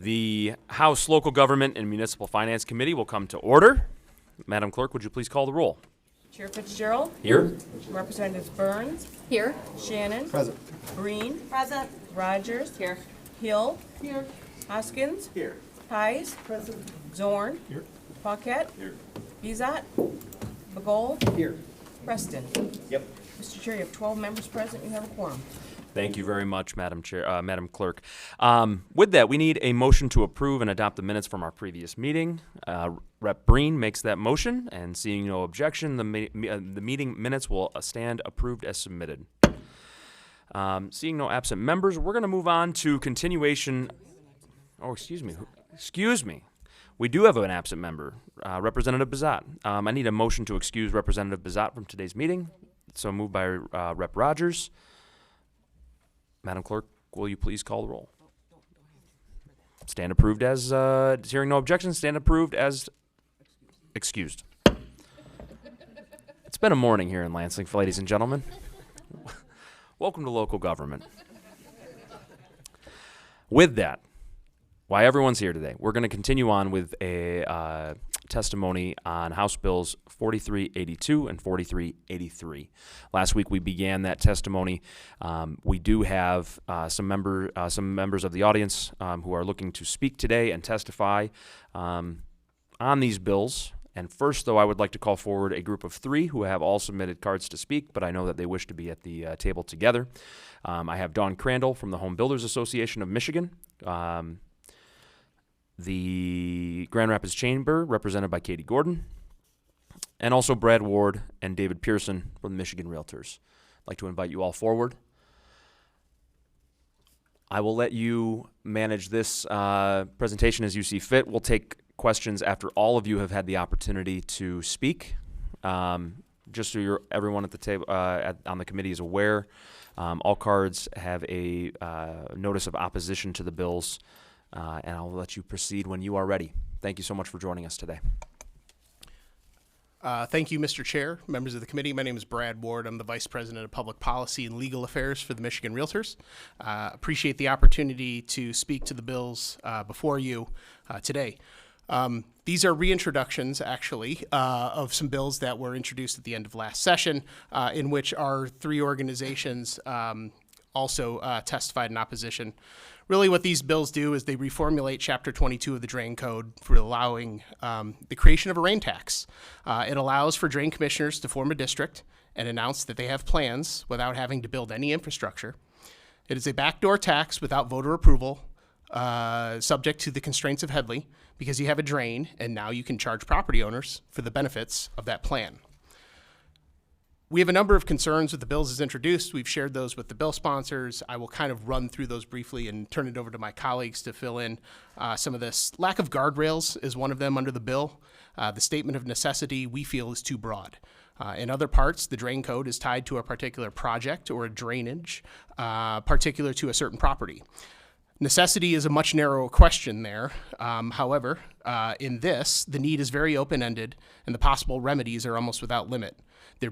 The House Local Government and Municipal Finance Committee will come to order. Madam Clerk, would you please call the roll? Chair Fitzgerald. Here. Representatives Burns. Here. Shannon. Present. Breen. Present. Rogers. Here. Hill. Here. Hoskins. Here. Pies. Present. Zorn. Here. Paquette. Here. Bizot. Bagol. Here. Preston. Yep. Mr. Chair, you have 12 members present. You have a quorum. Thank you very much, Madam Clerk. With that, we need a motion to approve and adopt the minutes from our previous meeting. Rep. Breen makes that motion, and seeing no objection, the meeting minutes will stand approved as submitted. Seeing no absent members, we're going to move on to continuation. Oh, excuse me. We do have an absent member, Representative Bizot. I need a motion to excuse Representative Bizot from today's meeting. So moved by Rep. Rogers. Madam Clerk, will you please call the roll? Stand approved as, hearing no objections, stand approved as excused. It's been a morning here in Lansing, ladies and gentlemen. Welcome to local government. With that, why everyone's here today, we're going to continue on with a testimony on House Bills 4382 and 4383. Last week we began that testimony. We do have some members of the audience who are looking to speak today and testify on these bills. And first, though, I would like to call forward a group of three who have all submitted cards to speak, but I know that they wish to be at the table together. I have Dawn Crandall from the Home Builders Association of Michigan. The Grand Rapids Chamber, represented by Katie Gordon, and also Brad Ward and David Pearson from the Michigan Realtors. I'd like to invite you all forward. I will let you manage this presentation as you see fit. We'll take questions after all of you have had the opportunity to speak. Just so everyone at the table on the committee is aware, all cards have a notice of opposition to the bills. And I'll let you proceed when you are ready. Thank you so much for joining us today. Thank you, Mr. Chair, members of the committee. My name is Brad Ward. I'm the Vice President of Public Policy and Legal Affairs for the Michigan Realtors. Appreciate the opportunity to speak to the bills before you today. These are reintroductions, actually, of some bills that were introduced at the end of last session, in which our three organizations also testified in opposition. Really what these bills do is they reformulate Chapter 22 of the Drain Code for allowing the creation of a rain tax. It allows for drain commissioners to form a district and announce that they have plans without having to build any infrastructure. It is a backdoor tax without voter approval, subject to the constraints of Headley, because you have a drain and now you can charge property owners for the benefits of that plan. We have a number of concerns with the bills as introduced. We've shared those with the bill sponsors. I will kind of run through those briefly and turn it over to my colleagues to fill in some of this. Lack of guardrails is one of them under the bill. The statement of necessity we feel is too broad. In other parts, the drain code is tied to a particular project or a drainage particular to a certain property. Necessity is a much narrower question there. However, in this, the need is very open-ended and the possible remedies are almost without limit. There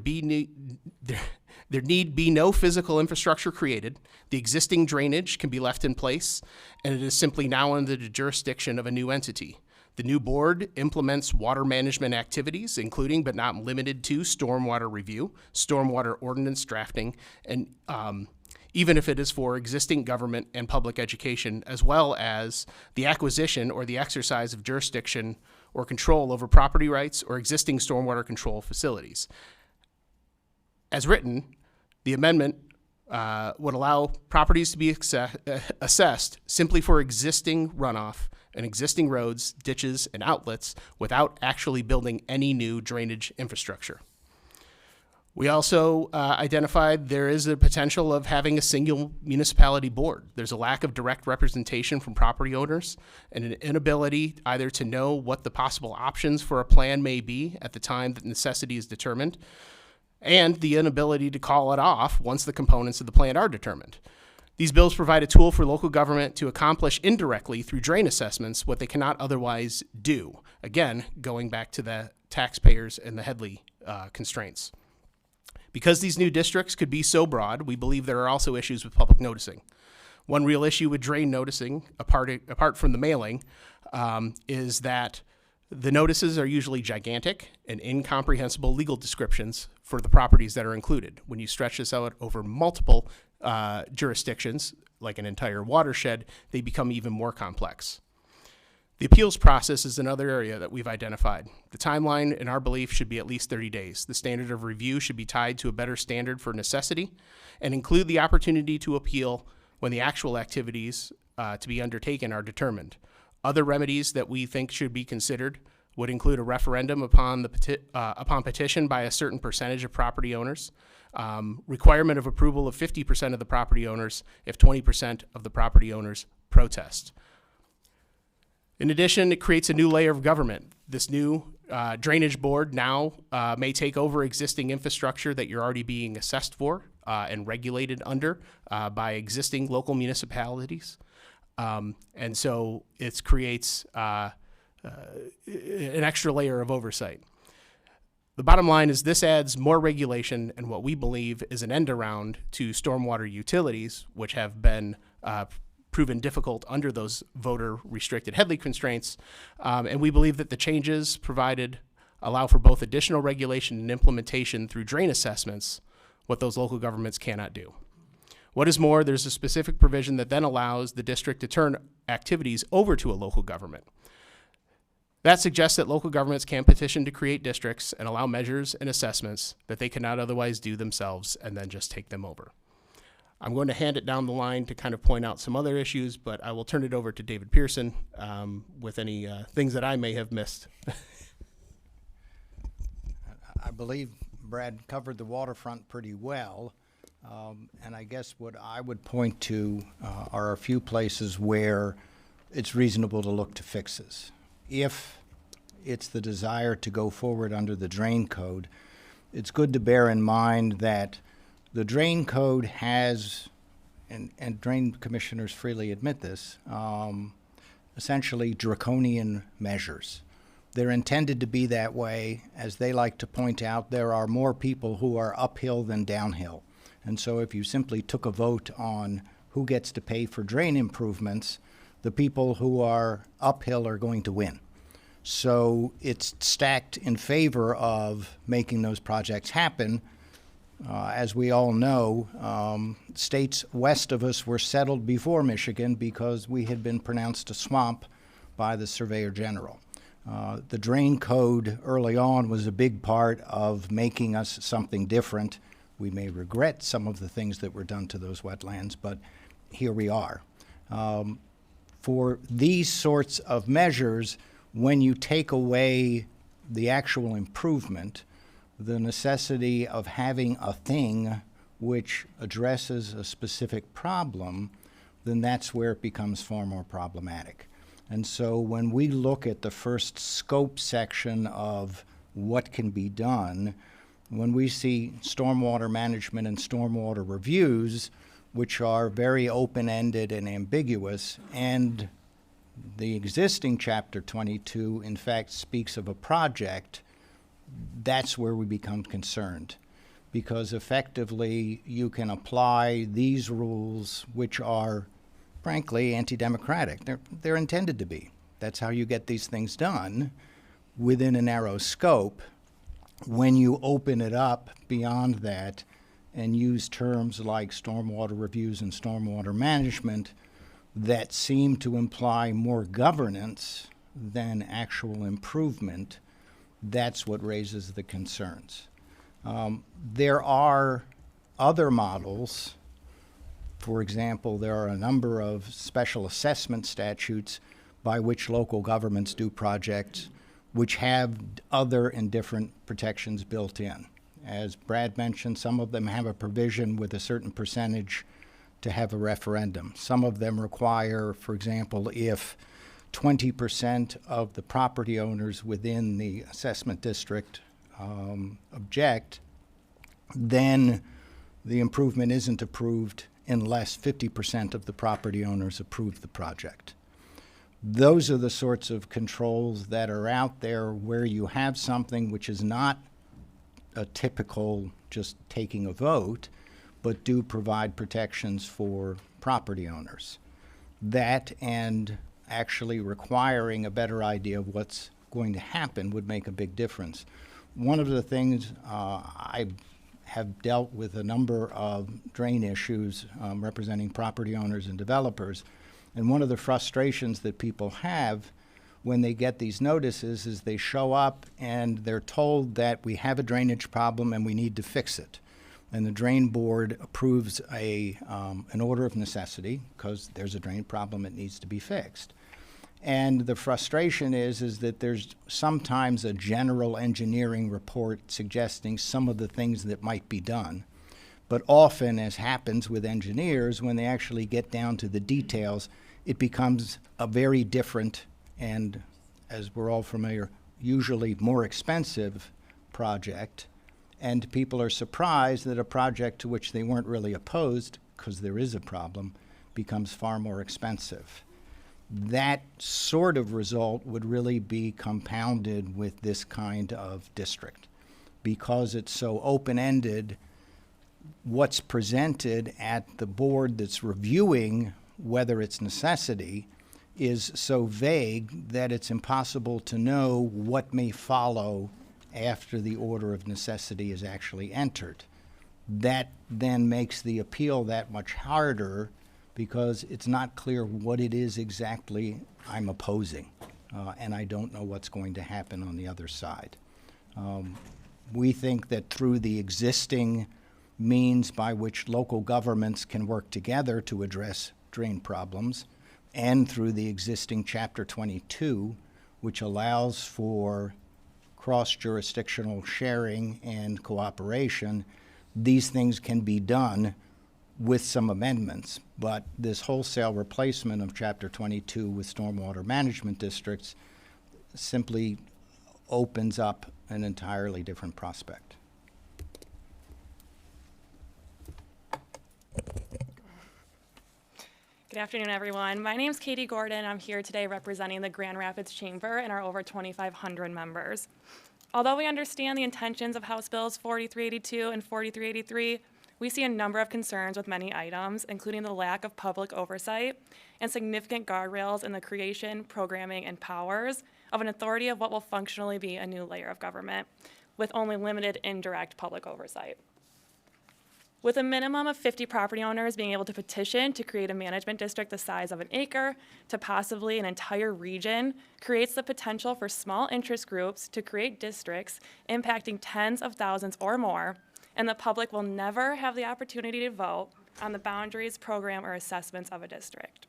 need be no physical infrastructure created. The existing drainage can be left in place, and it is simply now under the jurisdiction of a new entity. The new board implements water management activities, including but not limited to stormwater review, stormwater ordinance drafting, and even if it is for existing government and public education, as well as the acquisition or the exercise of jurisdiction or control over property rights or existing stormwater control facilities. As written, the amendment would allow properties to be assessed simply for existing runoff and existing roads, ditches, and outlets without actually building any new drainage infrastructure. We also identified there is a potential of having a single municipality board. There's a lack of direct representation from property owners and an inability either to know what the possible options for a plan may be at the time that necessity is determined, and the inability to call it off once the components of the plan are determined. These bills provide a tool for local government to accomplish indirectly through drain assessments what they cannot otherwise do. Again, going back to the taxpayers and the Headley constraints. Because these new districts could be so broad, we believe there are also issues with public noticing. One real issue with drain noticing, apart from the mailing, is that the notices are usually gigantic and incomprehensible legal descriptions for the properties that are included. When you stretch this out over multiple jurisdictions, like an entire watershed, they become even more complex. The appeals process is another area that we've identified. The timeline, in our belief, should be at least 30 days. The standard of review should be tied to a better standard for necessity and include the opportunity to appeal when the actual activities to be undertaken are determined. Other remedies that we think should be considered would include a referendum upon petition by a certain percentage of property owners, requirement of approval of 50% of the property owners if 20% of the property owners protest. In addition, it creates a new layer of government. This new drainage board now may take over existing infrastructure that you're already being assessed for and regulated under by existing local municipalities. And so it creates an extra layer of oversight. The bottom line is this adds more regulation and what we believe is an end around to stormwater utilities, which have been proven difficult under those voter restricted headley constraints. And we believe that the changes provided allow for both additional regulation and implementation through drain assessments, what those local governments cannot do. What is more, there's a specific provision that then allows the district to turn activities over to a local government. That suggests that local governments can petition to create districts and allow measures and assessments that they cannot otherwise do themselves and then just take them over. I'm going to hand it down the line to kind of point out some other issues, but I will turn it over to David Pearson with any things that I may have missed. I believe Brad covered the waterfront pretty well. And I guess what I would point to are a few places where it's reasonable to look to fixes. If it's the desire to go forward under the drain code, it's good to bear in mind that the drain code has, and drain commissioners freely admit this, essentially draconian measures. They're intended to be that way. As they like to point out, there are more people who are uphill than downhill. And so if you simply took a vote on who gets to pay for drain improvements, the people who are uphill are going to win. So it's stacked in favor of making those projects happen. As we all know, states west of us were settled before Michigan because we had been pronounced a swamp by the Surveyor General. The drain code early on was a big part of making us something different. We may regret some of the things that were done to those wetlands, but here we are. For these sorts of measures, when you take away the actual improvement, the necessity of having a thing which addresses a specific problem, then that's where it becomes far more problematic. And so when we look at the first scope section of what can be done, when we see stormwater management and stormwater reviews, which are very open-ended and ambiguous, and the existing Chapter 22, in fact, speaks of a project, that's where we become concerned. Because effectively, you can apply these rules, which are, frankly, anti-democratic. They're intended to be. That's how you get these things done within a narrow scope. When you open it up beyond that and use terms like stormwater reviews and stormwater management that seem to imply more governance than actual improvement, that's what raises the concerns. There are other models. For example, there are a number of special assessment statutes by which local governments do projects which have other and different protections built in. As Brad mentioned, some of them have a provision with a certain percentage to have a referendum. Some of them require, for example, if 20% of the property owners within the assessment district object, then the improvement isn't approved unless 50% of the property owners approve the project. Those are the sorts of controls that are out there where you have something which is not a typical just taking a vote, but do provide protections for property owners. That and actually requiring a better idea of what's going to happen would make a big difference. One of the things I have dealt with a number of drain issues representing property owners and developers, and one of the frustrations that people have when they get these notices is they show up and they're told that we have a drainage problem and we need to fix it. And the drain board approves an order of necessity because there's a drain problem that needs to be fixed. And the frustration is that there's sometimes a general engineering report suggesting some of the things that might be done. But often, as happens with engineers, when they actually get down to the details, it becomes a very different and, as we're all familiar, usually more expensive project. And people are surprised that a project to which they weren't really opposed, because there is a problem, becomes far more expensive. That sort of result would really be compounded with this kind of district. Because it's so open-ended, what's presented at the board that's reviewing whether it's necessity is so vague that it's impossible to know what may follow after the order of necessity is actually entered. That then makes the appeal that much harder because it's not clear what it is exactly I'm opposing, and I don't know what's going to happen on the other side. We think that through the existing means by which local governments can work together to address drain problems, and through the existing Chapter 22, which allows for cross-jurisdictional sharing and cooperation, these things can be done with some amendments. But this wholesale replacement of Chapter 22 with stormwater management districts simply opens up an entirely different prospect. Good afternoon, everyone. My name is Katie Gordon. I'm here today representing the Grand Rapids Chamber and our over 2,500 members. Although we understand the intentions of House Bills 4382 and 4383, we see a number of concerns with many items, including the lack of public oversight and significant guardrails in the creation, programming, and powers of an authority of what will functionally be a new layer of government, with only limited indirect public oversight. With a minimum of 50 property owners being able to petition to create a management district the size of an acre to possibly an entire region creates the potential for small interest groups to create districts impacting tens of thousands or more, and the public will never have the opportunity to vote on the boundaries, program, or assessments of a district.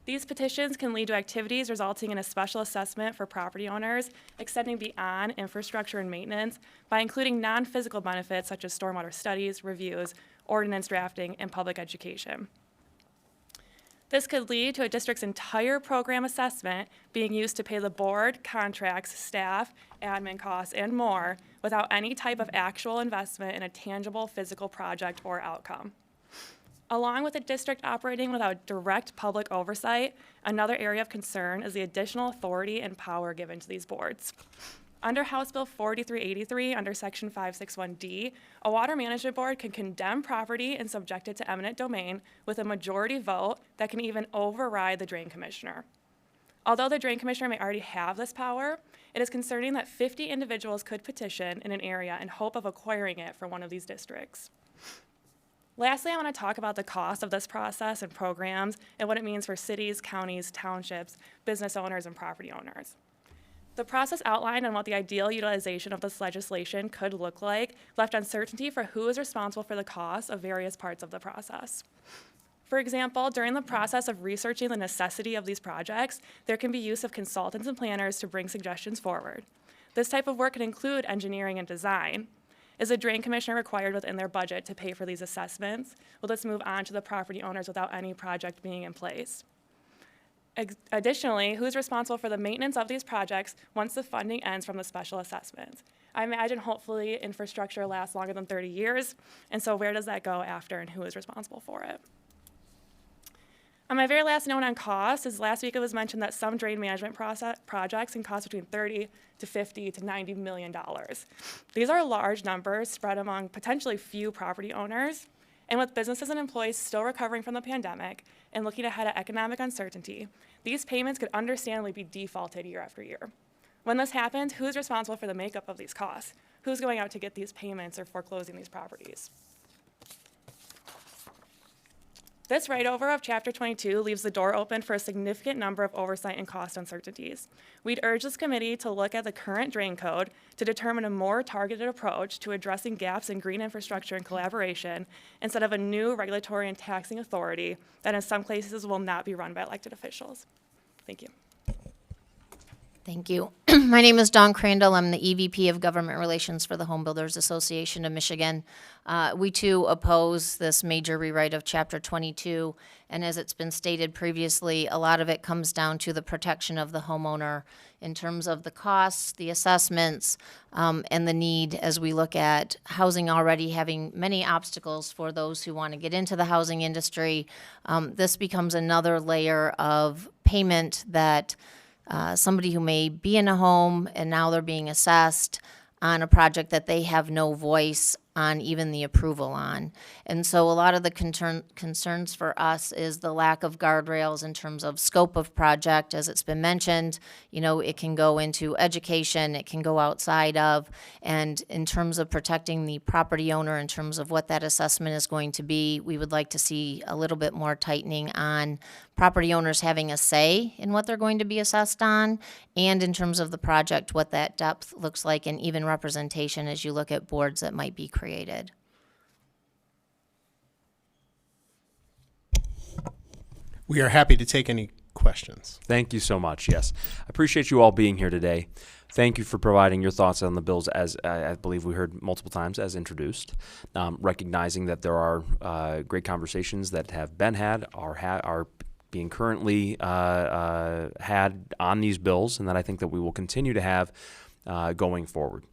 These petitions can lead to activities resulting in a special assessment for property owners, extending beyond infrastructure and maintenance by including non-physical benefits such as stormwater studies, reviews, ordinance drafting, and public education. This could lead to a district's entire program assessment being used to pay the board, contracts, staff, admin costs, and more without any type of actual investment in a tangible physical project or outcome. Along with the district operating without direct public oversight, another area of concern is the additional authority and power given to these boards. Under House Bill 4383, under Section 561D, a water management board can condemn property and subject it to eminent domain with a majority vote that can even override the drain commissioner. Although the drain commissioner may already have this power, it is concerning that 50 individuals could petition in an area in hope of acquiring it for one of these districts. Lastly, I want to talk about the cost of this process and programs and what it means for cities, counties, townships, business owners, and property owners. The process outlined on what the ideal utilization of this legislation could look like left uncertainty for who is responsible for the cost of various parts of the process. For example, during the process of researching the necessity of these projects, there can be use of consultants and planners to bring suggestions forward. This type of work can include engineering and design. Is a drain commissioner required within their budget to pay for these assessments? Will this move on to the property owners without any project being in place? Additionally, who's responsible for the maintenance of these projects once the funding ends from the special assessments? I imagine hopefully infrastructure lasts longer than 30 years, and so where does that go after and who is responsible for it? On my very last note on cost is last week it was mentioned that some drain management projects can cost between $30 to $50 to $90 million. These are large numbers spread among potentially few property owners, And with businesses and employees still recovering from the pandemic and looking ahead at economic uncertainty, these payments could understandably be defaulted year after year. When this happens, who's responsible for the makeup of these costs? Who's going out to get these payments or foreclosing these properties? This write-over of Chapter 22 leaves the door open for a significant number of oversight and cost uncertainties. We'd urge this committee to look at the current drain code to determine a more targeted approach to addressing gaps in green infrastructure and collaboration instead of a new regulatory and taxing authority that in some cases will not be run by elected officials. Thank you. Thank you. My name is Dawn Crandall. I'm the EVP of Government Relations for the Home Builders Association of Michigan. We too oppose this major rewrite of Chapter 22, and as it's been stated previously, a lot of it comes down to the protection of the homeowner in terms of the costs, the assessments, and the need as we look at housing already having many obstacles for those who want to get into the housing industry. This becomes another layer of payment that somebody who may be in a home and now they're being assessed on a project that they have no voice on even the approval on. And so a lot of the concerns for us is the lack of guardrails in terms of scope of project. As it's been mentioned, you know, it can go into education, it can go outside of, and in terms of protecting the property owner in terms of what that assessment is going to be, we would like to see a little bit more tightening on property owners having a say in what they're going to be assessed on, and in terms of the project, what that depth looks like, and even representation as you look at boards that might be created. We are happy to take any questions. Thank you so much. Yes. I appreciate you all being here today. Thank you for providing your thoughts on the bills, as I believe we heard multiple times, as introduced, recognizing that there are great conversations that have been had, are being currently had on these bills, and that I think that we will continue to have going forward.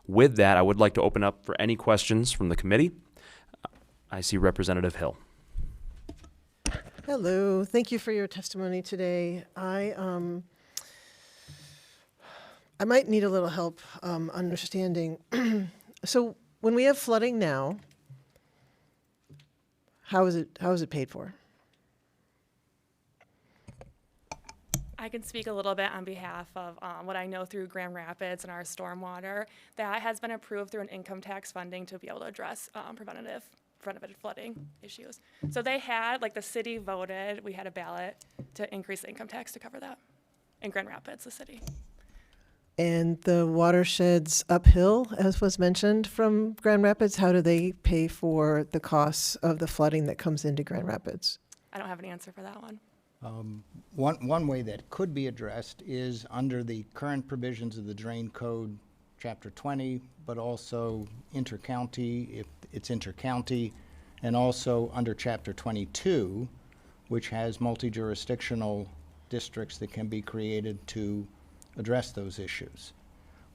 With that, I would like to open up for any questions from the committee. I see Representative Hill. Hello, thank you for your testimony today. I might need a little help understanding. So when we have flooding now, how is it paid for? I can speak a little bit on behalf of what I know through Grand Rapids and our stormwater. That has been approved through an income tax funding to be able to address preventative flooding issues. So they had, like the city voted, we had a ballot to increase the income tax to cover that in Grand Rapids, the city. And the watersheds uphill, as was mentioned from Grand Rapids, how do they pay for the costs of the flooding that comes into Grand Rapids? I don't have an answer for that one. One way that could be addressed is under the current provisions of the Drain Code, Chapter 20, but also intercounty, if it's intercounty, and also under Chapter 22, which has multi-jurisdictional districts that can be created to address those issues.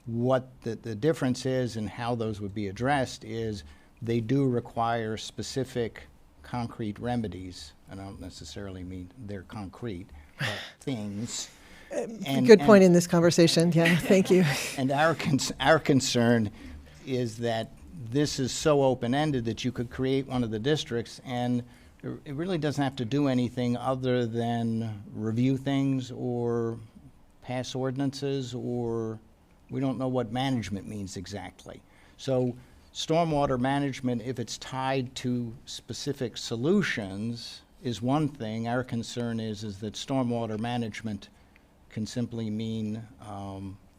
What the difference is and how those would be addressed is they do require specific concrete remedies. I don't necessarily mean they're concrete, but things. Good point in this conversation. Yeah, thank you. And our concern is that this is so open-ended that you could create one of the districts and it really doesn't have to do anything other than review things or pass ordinances, or we don't know what management means exactly. So stormwater management, if it's tied to specific solutions, is one thing. Our concern is that stormwater management can simply mean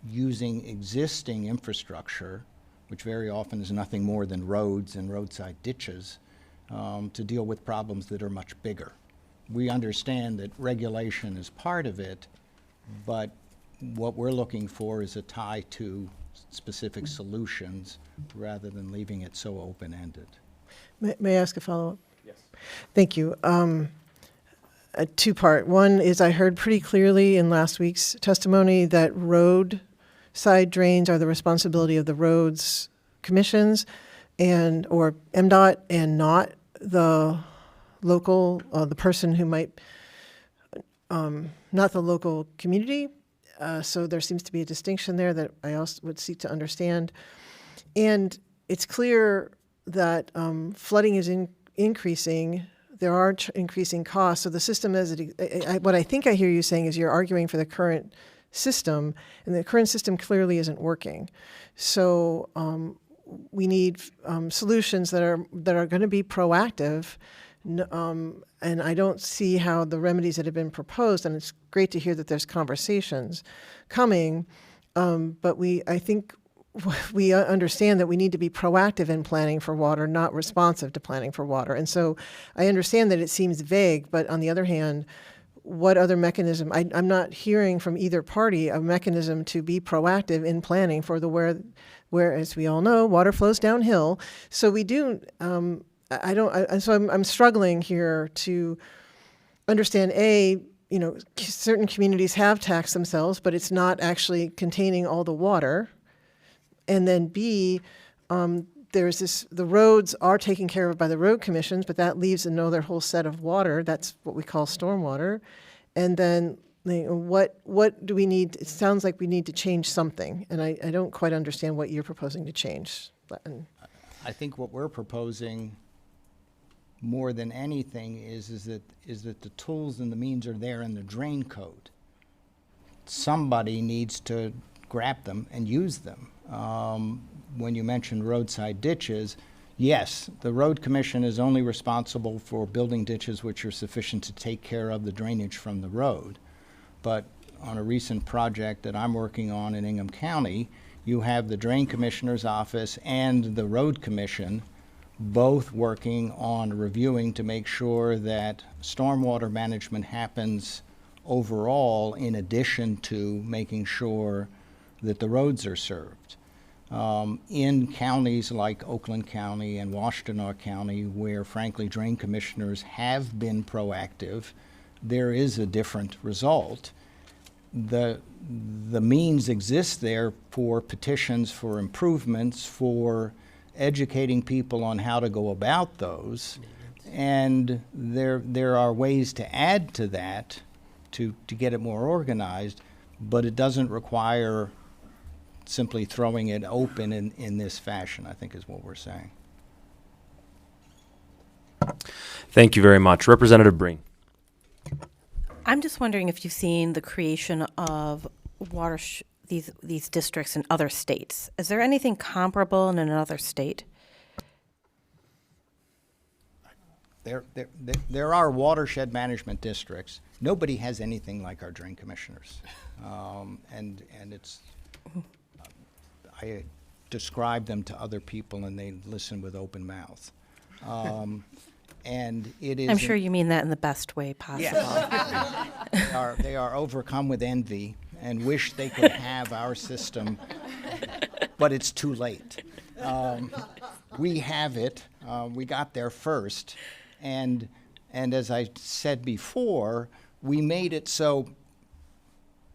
using existing infrastructure, which very often is nothing more than roads and roadside ditches, to deal with problems that are much bigger. We understand that regulation is part of it, but what we're looking for is a tie to specific solutions rather than leaving it so open-ended. May I ask a follow-up? Yes. Thank you. A two-part. One is I heard pretty clearly in last week's testimony that roadside drains are the responsibility of the roads commissions or MDOT, and not the local, the person who might, not the local community. So there seems to be a distinction there that I also would seek to understand. And it's clear that flooding is increasing. There are increasing costs. So the system as it, what I think I hear you saying is you're arguing for the current system, and the current system clearly isn't working. So we need solutions that are going to be proactive. And I don't see how the remedies that have been proposed, and it's great to hear that there's conversations coming, but I think we understand that we need to be proactive in planning for water, not responsive to planning for water. And so I understand that it seems vague, but on the other hand, what other mechanism? I'm not hearing from either party a mechanism to be proactive in planning for where, as we all know, water flows downhill. So we do. I'm struggling here to understand certain communities have taxed themselves, but it's not actually containing all the water. And then B, the roads are taken care of by the road commissions, but that leaves another whole set of water. That's what we call stormwater. And then what do we need? It sounds like we need to change something, and I don't quite understand what you're proposing to change. I think what we're proposing more than anything is that the tools and the means are there in the drain code. Somebody needs to grab them and use them. When you mentioned roadside ditches, yes, the road commission is only responsible for building ditches which are sufficient to take care of the drainage from the road. But on a recent project that I'm working on in Ingham County, you have the drain commissioner's office and the road commission both working on reviewing to make sure that stormwater management happens overall in addition to making sure that the roads are served. In counties like Oakland County and Washtenaw County, where frankly drain commissioners have been proactive, there is a different result. The means exist there for petitions, for improvements, for educating people on how to go about those, and there are ways to add to that to get it more organized, but it doesn't require simply throwing it open in this fashion, I think is what we're saying. Thank you very much. Representative Breen. I'm just wondering if you've seen the creation of these districts in other states. Is there anything comparable in another state? There are watershed management districts. Nobody has anything like our drain commissioners, and it's. I describe them to other people, and they listen with open mouth. And it is. I'm sure you mean that in the best way possible. Yes. They are overcome with envy and wish they could have our system, but it's too late. We have it. We got there first, and as I said before, we made it so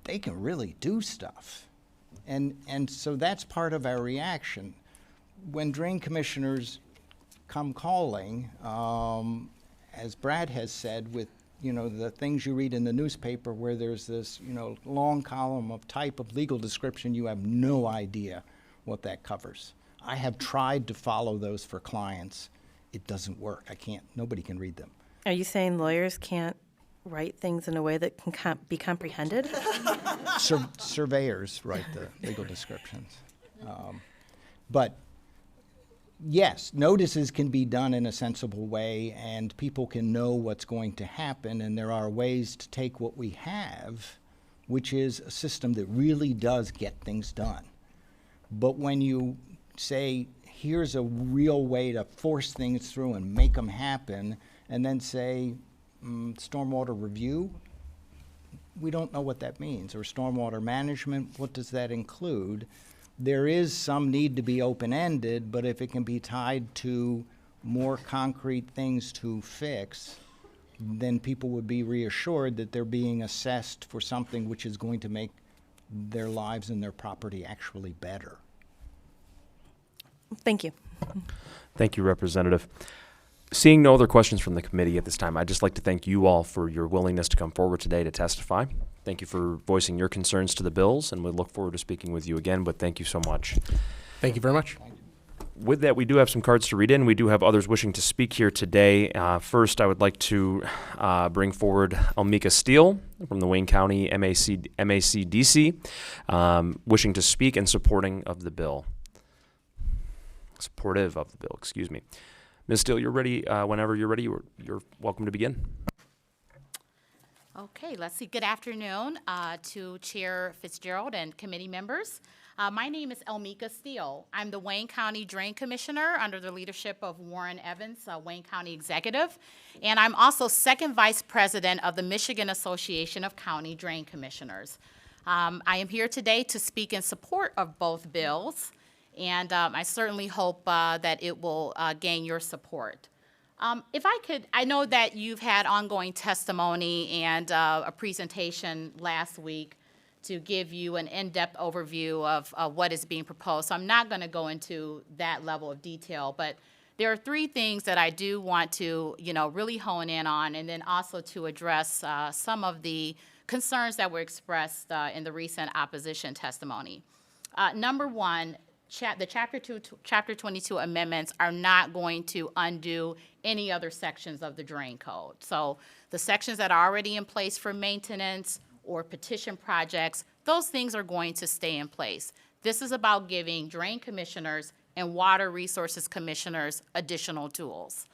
they can really do stuff. And so that's part of our reaction. When drain commissioners come calling, as Brad has said, with the things you read in the newspaper where there's this long column of type of legal description, you have no idea what that covers. I have tried to follow those for clients. It doesn't work. Nobody can read them. Are you saying lawyers can't write things in a way that can be comprehended? Surveyors write the legal descriptions. But yes, notices can be done in a sensible way, and people can know what's going to happen, and there are ways to take what we have, which is a system that really does get things done. But when you say, here's a real way to force things through and make them happen, and then say, stormwater review, we don't know what that means. Or stormwater management, what does that include? There is some need to be open-ended, but if it can be tied to more concrete things to fix, then people would be reassured that they're being assessed for something which is going to make their lives and their property actually better. Thank you. Thank you, Representative. Seeing no other questions from the committee at this time, I'd just like to thank you all for your willingness to come forward today to testify. Thank you for voicing your concerns to the bills, and we look forward to speaking with you again, but thank you so much. Thank you very much. With that, we do have some cards to read in. We do have others wishing to speak here today. First, I would like to bring forward Almika Steele from the Wayne County MACDC, wishing to speak and supporting of the bill. Supportive of the bill, excuse me. Ms. Steele, you're ready. Whenever you're ready, you're welcome to begin. Okay, let's see. Good afternoon to Chair Fitzgerald and committee members. My name is Elmika Steele. I'm the Wayne County Drain Commissioner under the leadership of Warren Evans, Wayne County Executive, and I'm also second Vice President of the Michigan Association of County Drain Commissioners. I am here today to speak in support of both bills, and I certainly hope that it will gain your support. If I could, I know that you've had ongoing testimony and a presentation last week to give you an in-depth overview of what is being proposed. So I'm not going to go into that level of detail, but there are three things that I do want to, really hone in on, and then also to address some of the concerns that were expressed in the recent opposition testimony. Number one, the Chapter 22 amendments are not going to undo any other sections of the drain code. So the sections that are already in place for maintenance or petition projects, those things are going to stay in place. This is about giving drain commissioners and water resources commissioners additional tools.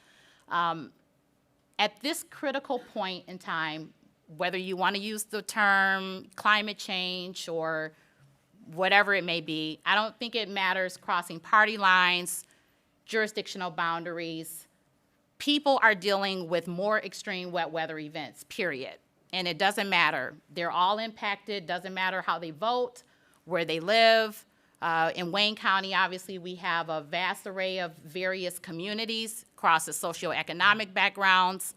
At this critical point in time, whether you want to use the term climate change or whatever it may be, I don't think it matters crossing party lines, jurisdictional boundaries. People are dealing with more extreme wet weather events, period. And it doesn't matter. They're all impacted. Doesn't matter how they vote, where they live. In Wayne County, obviously, we have a vast array of various communities across the socioeconomic backgrounds.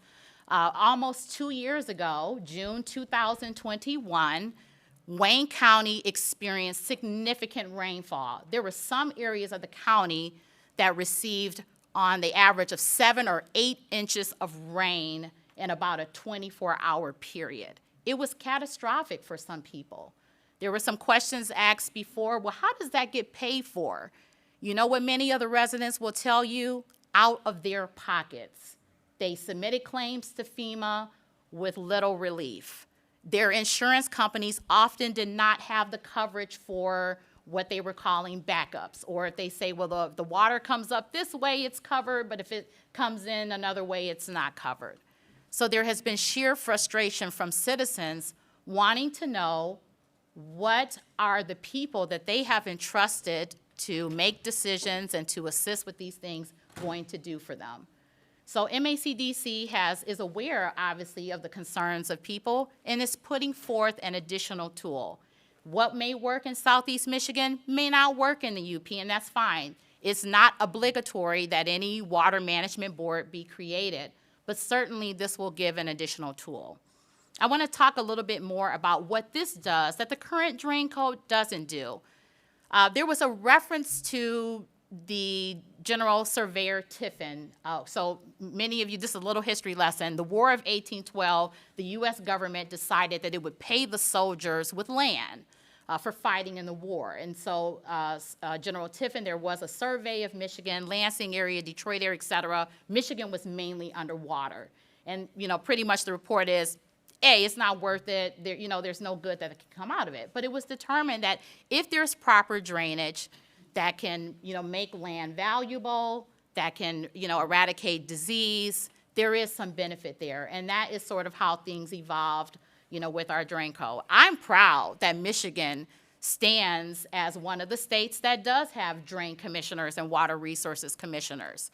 Almost 2 years ago, June 2021, Wayne County experienced significant rainfall. There were some areas of the county that received on the average of 7 or 8 inches of rain in about a 24-hour period. It was catastrophic for some people. There were some questions asked before, well, how does that get paid for? You know what many of the residents will tell you? Out of their pockets. They submitted claims to FEMA with little relief. Their insurance companies often did not have the coverage for what they were calling backups. Or if they say, well, if the water comes up this way, it's covered, but if it comes in another way, it's not covered. So there has been sheer frustration from citizens wanting to know what are the people that they have entrusted to make decisions and to assist with these things going to do for them. So MACDC is aware, obviously, of the concerns of people and is putting forth an additional tool. What may work in Southeast Michigan may not work in the UP, and that's fine. It's not obligatory that any water management board be created, but certainly this will give an additional tool. I want to talk a little bit more about what this does that the current drain code doesn't do. There was a reference to the General Surveyor Tiffin. So many of you, this is a little history lesson. The War of 1812, the U.S. government decided that it would pay the soldiers with land for fighting in the war. And so General Tiffin, there was a survey of Michigan, Lansing area, Detroit area, et cetera. Michigan was mainly underwater. And, pretty much the report is, A, it's not worth it. There's no good that can come out of it. But it was determined that if there's proper drainage that can, make land valuable, that can, eradicate disease, there is some benefit there. And that is sort of how things evolved, with our drain code. I'm proud that Michigan stands as one of the states that does have drain commissioners and water resources commissioners.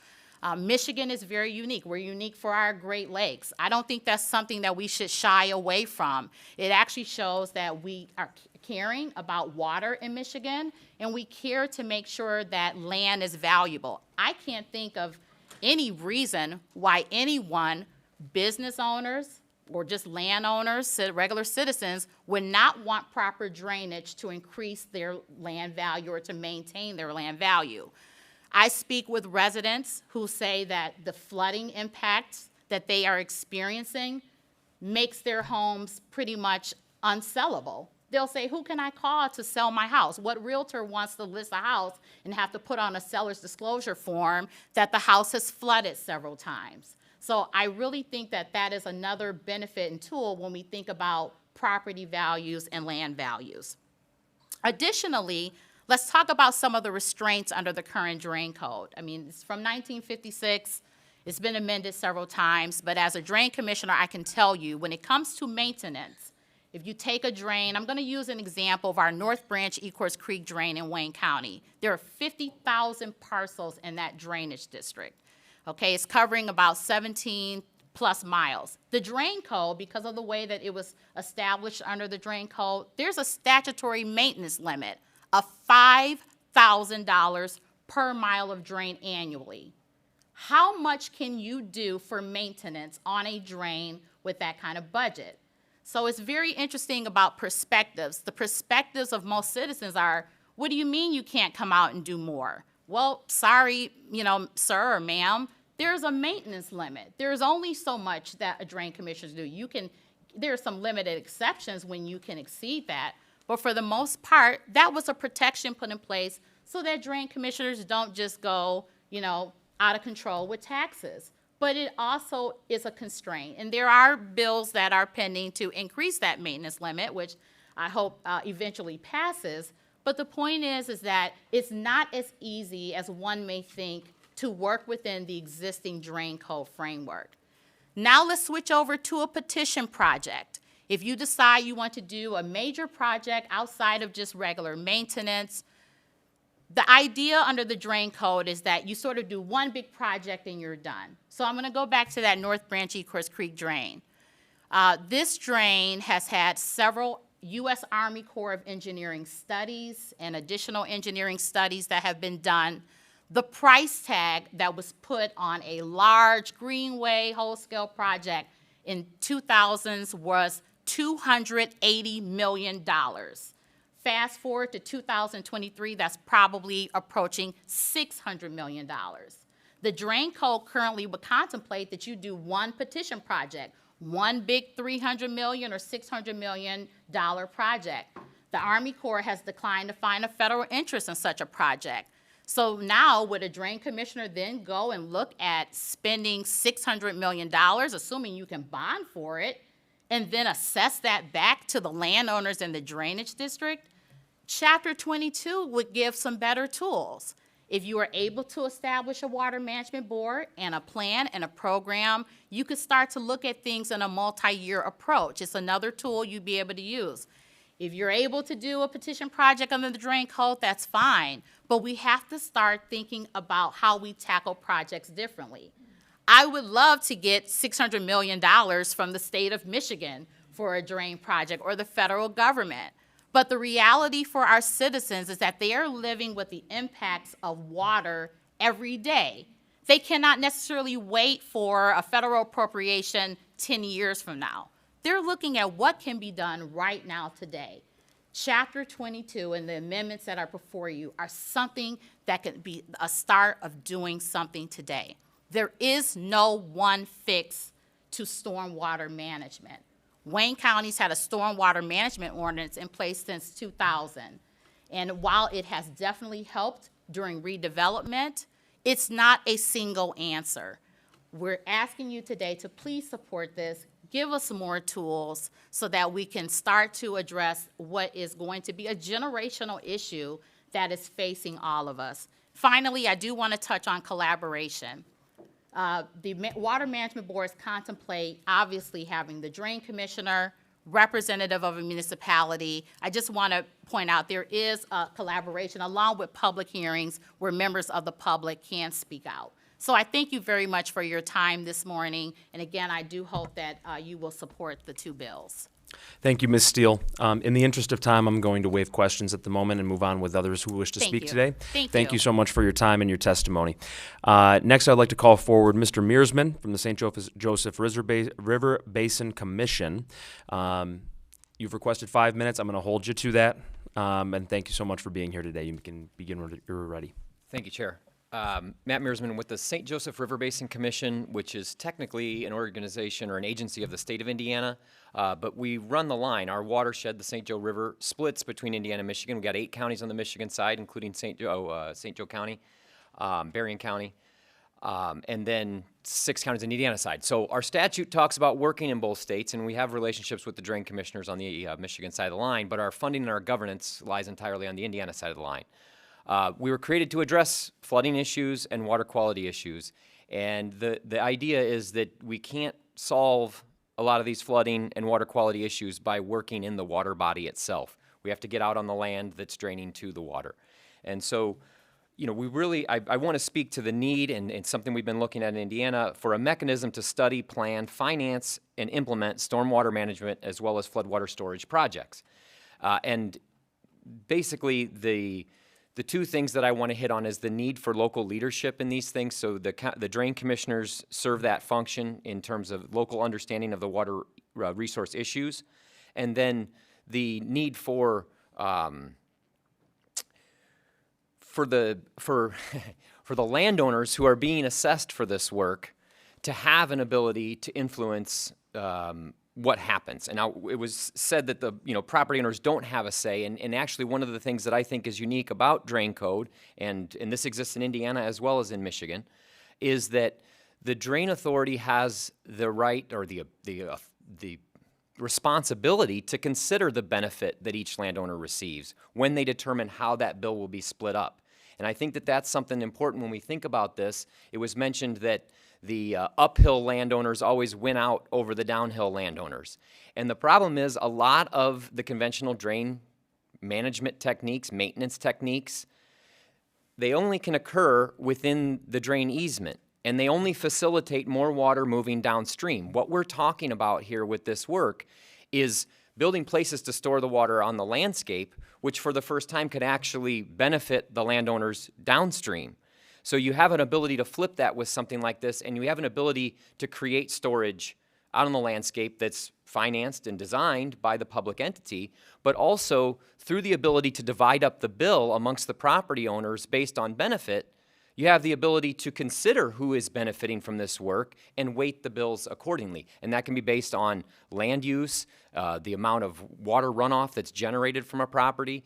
Michigan is very unique. We're unique for our Great Lakes. I don't think that's something that we should shy away from. It actually shows that we are caring about water in Michigan, and we care to make sure that land is valuable. I can't think of any reason why anyone, business owners or just landowners, regular citizens, would not want proper drainage to increase their land value or to maintain their land value. I speak with residents who say that the flooding impacts that they are experiencing makes their homes pretty much unsellable They'll say, who can I call to sell my house? What realtor wants to list a house and have to put on a seller's disclosure form that the house has flooded several times? So I really think that that is another benefit and tool when we think about property values and land values. Additionally, let's talk about some of the restraints under the current drain code. I mean, it's from 1956. It's been amended several times, but as a drain commissioner, I can tell you when it comes to maintenance, if you take a drain, I'm going to use an example of our North Branch Ecorse Creek drain in Wayne County. There are 50,000 parcels in that drainage district. Okay, it's covering about 17 plus miles. The drain code, because of the way that it was established under the drain code, there's a statutory maintenance limit of $5,000 per mile of drain annually. How much can you do for maintenance on a drain with that kind of budget? So it's very interesting about perspectives. The perspectives of most citizens are, what do you mean you can't come out and do more? Well, sorry, sir or ma'am, there's a maintenance limit. There's only so much that a drain commissioner do. There are some limited exceptions when you can exceed that, but for the most part, that was a protection put in place so that drain commissioners don't just go, out of control with taxes. But it also is a constraint. And there are bills that are pending to increase that maintenance limit, which I hope eventually passes. But the point is that it's not as easy as one may think to work within the existing drain code framework. Now let's switch over to a petition project. If you decide you want to do a major project outside of just regular maintenance, the idea under the drain code is that you sort of do one big project and you're done. So I'm going to go back to that North Branch Ecorse Creek drain. This drain has had several U.S. Army Corps of Engineering studies and additional engineering studies that have been done. The price tag that was put on a large Greenway whole-scale project in 2000s was $280 million. Fast forward to 2023, that's probably approaching $600 million. The drain code currently would contemplate that you do one petition project, one big $300 million or $600 million project. The Army Corps has declined to find a federal interest in such a project. So now would a drain commissioner then go and look at spending $600 million, assuming you can bond for it, and then assess that back to the landowners in the drainage district? Chapter 22 would give some better tools. If you are able to establish a water management board and a plan and a program, you could start to look at things in a multi-year approach. It's another tool you'd be able to use. If you're able to do a petition project under the drain code, that's fine. But we have to start thinking about how we tackle projects differently. I would love to get $600 million from the state of Michigan for a drain project or the federal government. But the reality for our citizens is that they are living with the impacts of water every day. They cannot necessarily wait for a federal appropriation 10 years from now. They're looking at what can be done right now today. Chapter 22 and the amendments that are before you are something that can be a start of doing something today. There is no one fix to stormwater management. Wayne County's had a stormwater management ordinance in place since 2000. And while it has definitely helped during redevelopment, it's not a single answer. We're asking you today to please support this, give us some more tools so that we can start to address what is going to be a generational issue that is facing all of us. Finally, I do want to touch on collaboration. The water management boards contemplate obviously having the drain commissioner, representative of a municipality. I just want to point out there is a collaboration along with public hearings where members of the public can speak out. So I thank you very much for your time this morning. And again, I do hope that you will support the two bills. Thank you, Ms. Steele. In the interest of time, I'm going to waive questions at the moment and move on with others who wish to speak today. Thank you so much for your time and your testimony. Next, I'd like to call forward Mr. Mearsman from the St. Joseph River Basin Commission. You've requested 5 minutes. I'm going to hold you to that. And thank you so much for being here today. You can begin when you're ready. Thank you, Chair. Matt Mearsman with the St. Joseph River Basin Commission, which is technically an organization or an agency of the state of Indiana, but we run the line. Our watershed, the St. Joe River, splits between Indiana and Michigan. We've got 8 counties on the Michigan side, including St. Joe County, Berrien County, and then 6 counties on the Indiana side. So our statute talks about working in both states, and we have relationships with the drain commissioners on the Michigan side of the line, but our funding and our governance lies entirely on the Indiana side of the line. We were created to address flooding issues and water quality issues, and the idea is that we can't solve a lot of these flooding and water quality issues by working in the water body itself. We have to get out on the land that's draining to the water. And so, you know, we really, I want to speak to the need, and something we've been looking at in Indiana, for a mechanism to study, plan, finance, and implement stormwater management as well as floodwater storage projects. And basically, the 2 things that I want to hit on is the need for local leadership in these things. So the drain commissioners serve that function in terms of local understanding of the water resource issues, and then the need for the landowners who are being assessed for this work to have an ability to influence what happens. And now it was said that the property owners don't have a say, and actually one of the things that I think is unique about drain code, and this exists in Indiana as well as in Michigan, is that the drain authority has the right or the responsibility to consider the benefit that each landowner receives when they determine how that bill will be split up. And I think that that's something important when we think about this. It was mentioned that the uphill landowners always win out over the downhill landowners. And the problem is a lot of the conventional drain management techniques, maintenance techniques, they only can occur within the drain easement, and they only facilitate more water moving downstream. What we're talking about here with this work is building places to store the water on the landscape, which for the first time could actually benefit the landowners downstream. So you have an ability to flip that with something like this, and you have an ability to create storage out on the landscape that's financed and designed by the public entity, but also through the ability to divide up the bill amongst the property owners based on benefit, you have the ability to consider who is benefiting from this work and weight the bills accordingly. And that can be based on land use, the amount of water runoff that's generated from a property,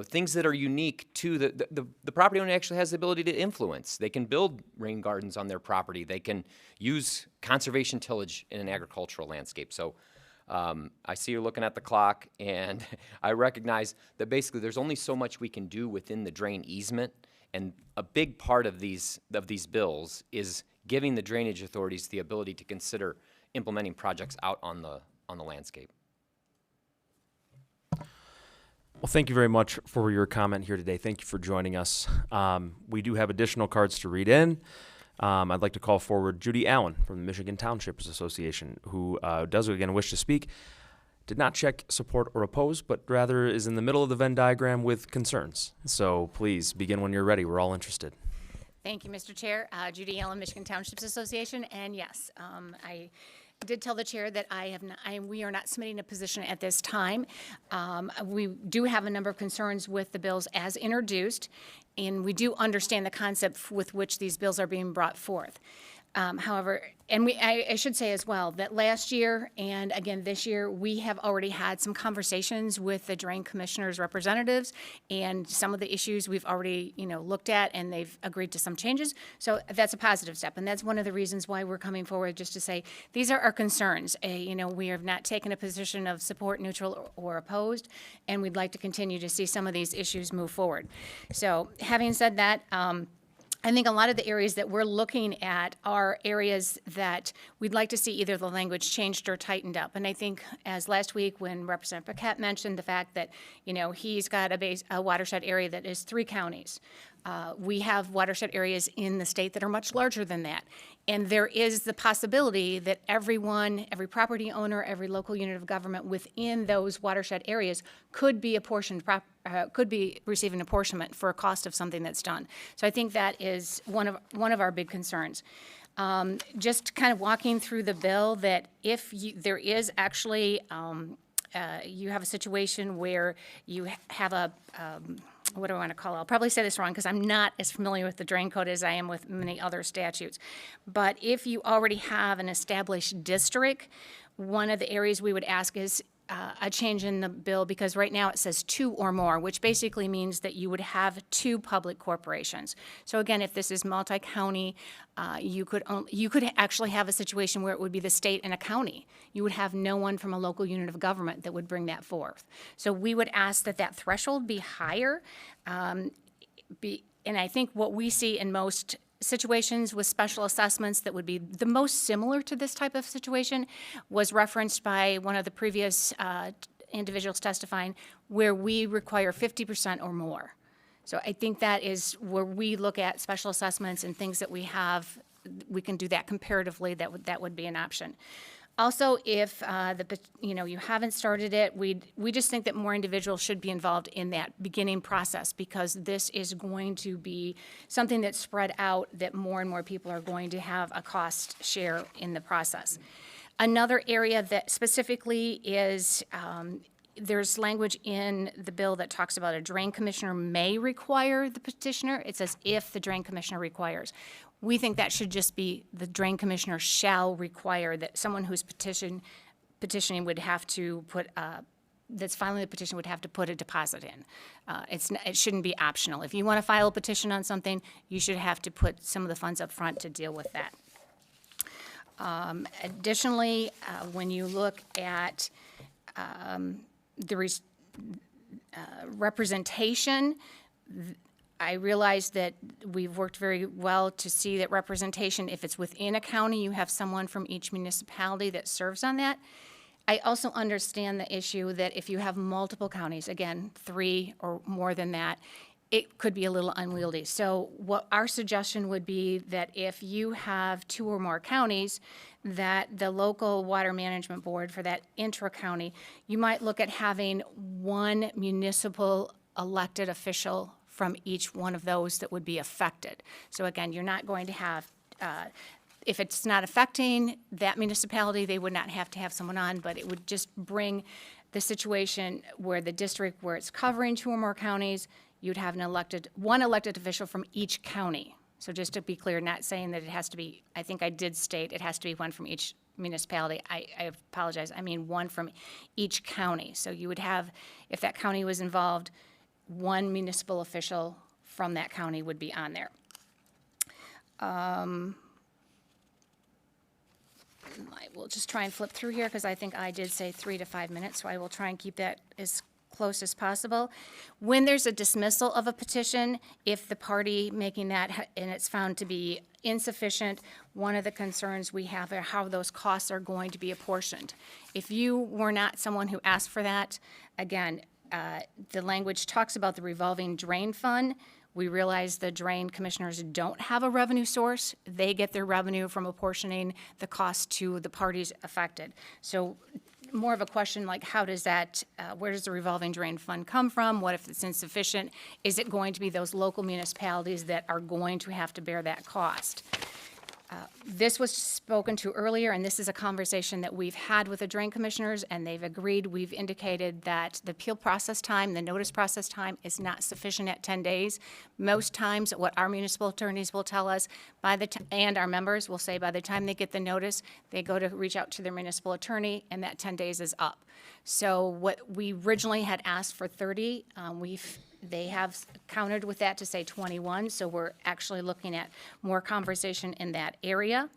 things that are unique to the property owner actually has the ability to influence. They can build rain gardens on their property. They can use conservation tillage in an agricultural landscape. So I see you're looking at the clock, and I recognize that basically there's only so much we can do within the drain easement. And a big part of these bills is giving the drainage authorities the ability to consider implementing projects out on the landscape. Well, thank you very much for your comment here today. Thank you for joining us. We do have additional cards to read in. I'd like to call forward Judy Allen from the Michigan Townships Association, who does again wish to speak. Did not check support or oppose, but rather is in the middle of the Venn diagram with concerns. So please begin when you're ready. We're all interested. Thank you, Mr. Chair. Judy Allen, Michigan Townships Association. And yes, I did tell the chair that we are not submitting a position at this time. We do have a number of concerns with the bills as introduced, and we do understand the concept with which these bills are being brought forth. However, and I should say as well that last year and again this year, we have already had some conversations with the drain commissioners' representatives, and some of the issues we've already, looked at, and they've agreed to some changes. So that's a positive step, and that's one of the reasons why we're coming forward, just to say these are our concerns. We have not taken a position of support, neutral, or opposed, and we'd like to continue to see some of these issues move forward. So having said that, I think a lot of the areas that we're looking at are areas that we'd like to see either the language changed or tightened up. And I think, as last week when Representative Paquette mentioned the fact that, he's got a watershed area that is 3 counties. We have watershed areas in the state that are much larger than that. And there is the possibility that every property owner, every local unit of government within those watershed areas could be receiving apportionment for a cost of something that's done. So I think that is one of our big concerns. Just kind of walking through the bill, that if there is actually you have a situation where you have what do I want to call it? I'll probably say this wrong because I'm not as familiar with the drain code as I am with many other statutes. But if you already have an established district, one of the areas we would ask is a change in the bill, because right now it says 2 or more, which basically means that you would have 2 public corporations. So again, if this is multi-county, you could actually have a situation where it would be the state and a county. You would have no one from a local unit of government that would bring that forth. So we would ask that that threshold be higher. And I think what we see in most situations with special assessments that would be the most similar to this type of situation was referenced by one of the previous individuals testifying, where we require 50% or more. So I think that is where we look at special assessments and things that we have, we can do that comparatively, that would be an option. Also, if you haven't started it, we just think that more individuals should be involved in that beginning process, because this is going to be something that's spread out, that more and more people are going to have a cost share in the process. Another area that specifically is there's language in the bill that talks about a drain commissioner may require the petitioner. It says if the drain commissioner requires. We think that should just be the drain commissioner shall require, that someone who's petitioning would have to put, that's filing the petition would have to put a deposit in. It shouldn't be optional. If you want to file a petition on something, you should have to put some of the funds up front to deal with that. Additionally, when you look at the representation, I realize that we've worked very well to see that representation, if it's within a county, you have someone from each municipality that serves on that. I also understand the issue that if you have multiple counties, again, 3 or more than that, it could be a little unwieldy. So what our suggestion would be that if you have 2 or more counties, that the local water management board for that intra-county, you might look at having 1 municipal elected official from each one of those that would be affected. So again, you're not going to have, if it's not affecting that municipality, they would not have to have someone on, but it would just bring the situation where the district, where it's covering 2 or more counties, you'd have one elected official from each county. So just to be clear, not saying that it has to be, I think I did state it has to be 1 from each municipality. I apologize. I mean 1 from each county. So you would have, if that county was involved, 1 municipal official from that county would be on there. I will just try and flip through here, because I think I did say 3 to 5 minutes, so I will try and keep that as close as possible. When there's a dismissal of a petition, if the party making that, and it's found to be insufficient, one of the concerns we have are how those costs are going to be apportioned. If you were not someone who asked for that, again, the language talks about the revolving drain fund. We realize the drain commissioners don't have a revenue source. They get their revenue from apportioning the cost to the parties affected. So more of a question like, how does that, where does the revolving drain fund come from? What if it's insufficient? Is it going to be those local municipalities that are going to have to bear that cost? This was spoken to earlier, and this is a conversation that we've had with the drain commissioners, and they've agreed. We've indicated that the appeal process time, the notice process time is not sufficient at 10 days. Most times, what our municipal attorneys will tell us, and our members will say, by the time they get the notice, they go to reach out to their municipal attorney, and that 10 days is up. So what we originally had asked for 30, they have countered with that to say 21, so we're actually looking at more conversation in that area.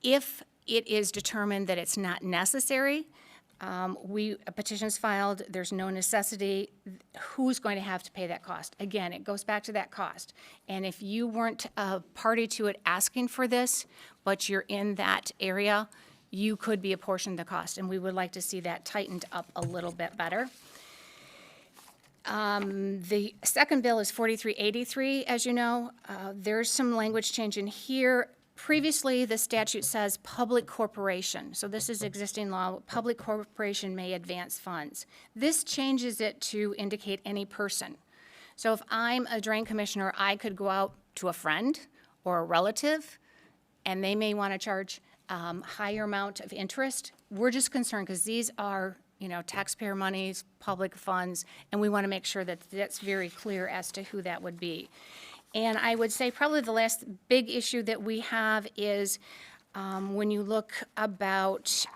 If it is determined that it's not necessary, a petition's filed, there's no necessity, who's going to have to pay that cost? Again, it goes back to that cost. And if you weren't a party to it asking for this, but you're in that area, you could be apportioned the cost, and we would like to see that tightened up a little bit better. The second bill is 4383, as you know. There's some language change in here. Previously, the statute says public corporation. So this is existing law. Public corporation may advance funds. This changes it to indicate any person. So if I'm a drain commissioner, I could go out to a friend or a relative, and they may want to charge higher amount of interest. We're just concerned because these are taxpayer monies, public funds, and we want to make sure that that's very clear as to who that would be. And I would say probably the last big issue that we have is when you look about,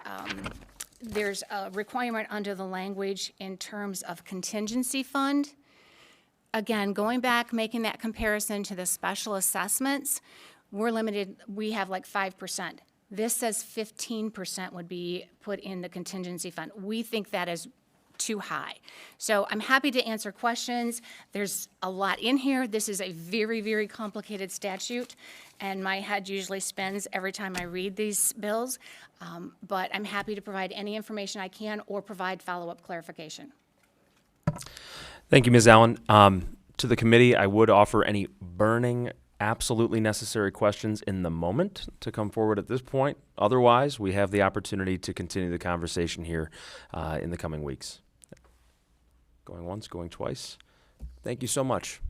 there's a requirement under the language in terms of contingency fund. Again, going back, making that comparison to the special assessments, we're limited, we have like 5%. This says 15% would be put in the contingency fund. We think that is too high. So I'm happy to answer questions. There's a lot in here. This is a very, very complicated statute, and my head usually spins every time I read these bills. But I'm happy to provide any information I can or provide follow-up clarification. Thank you, Ms. Allen. To the committee, I would offer any burning, absolutely necessary questions in the moment to come forward at this point. Otherwise, we have the opportunity to continue the conversation here in the coming weeks. Going once, going twice. Thank you so much.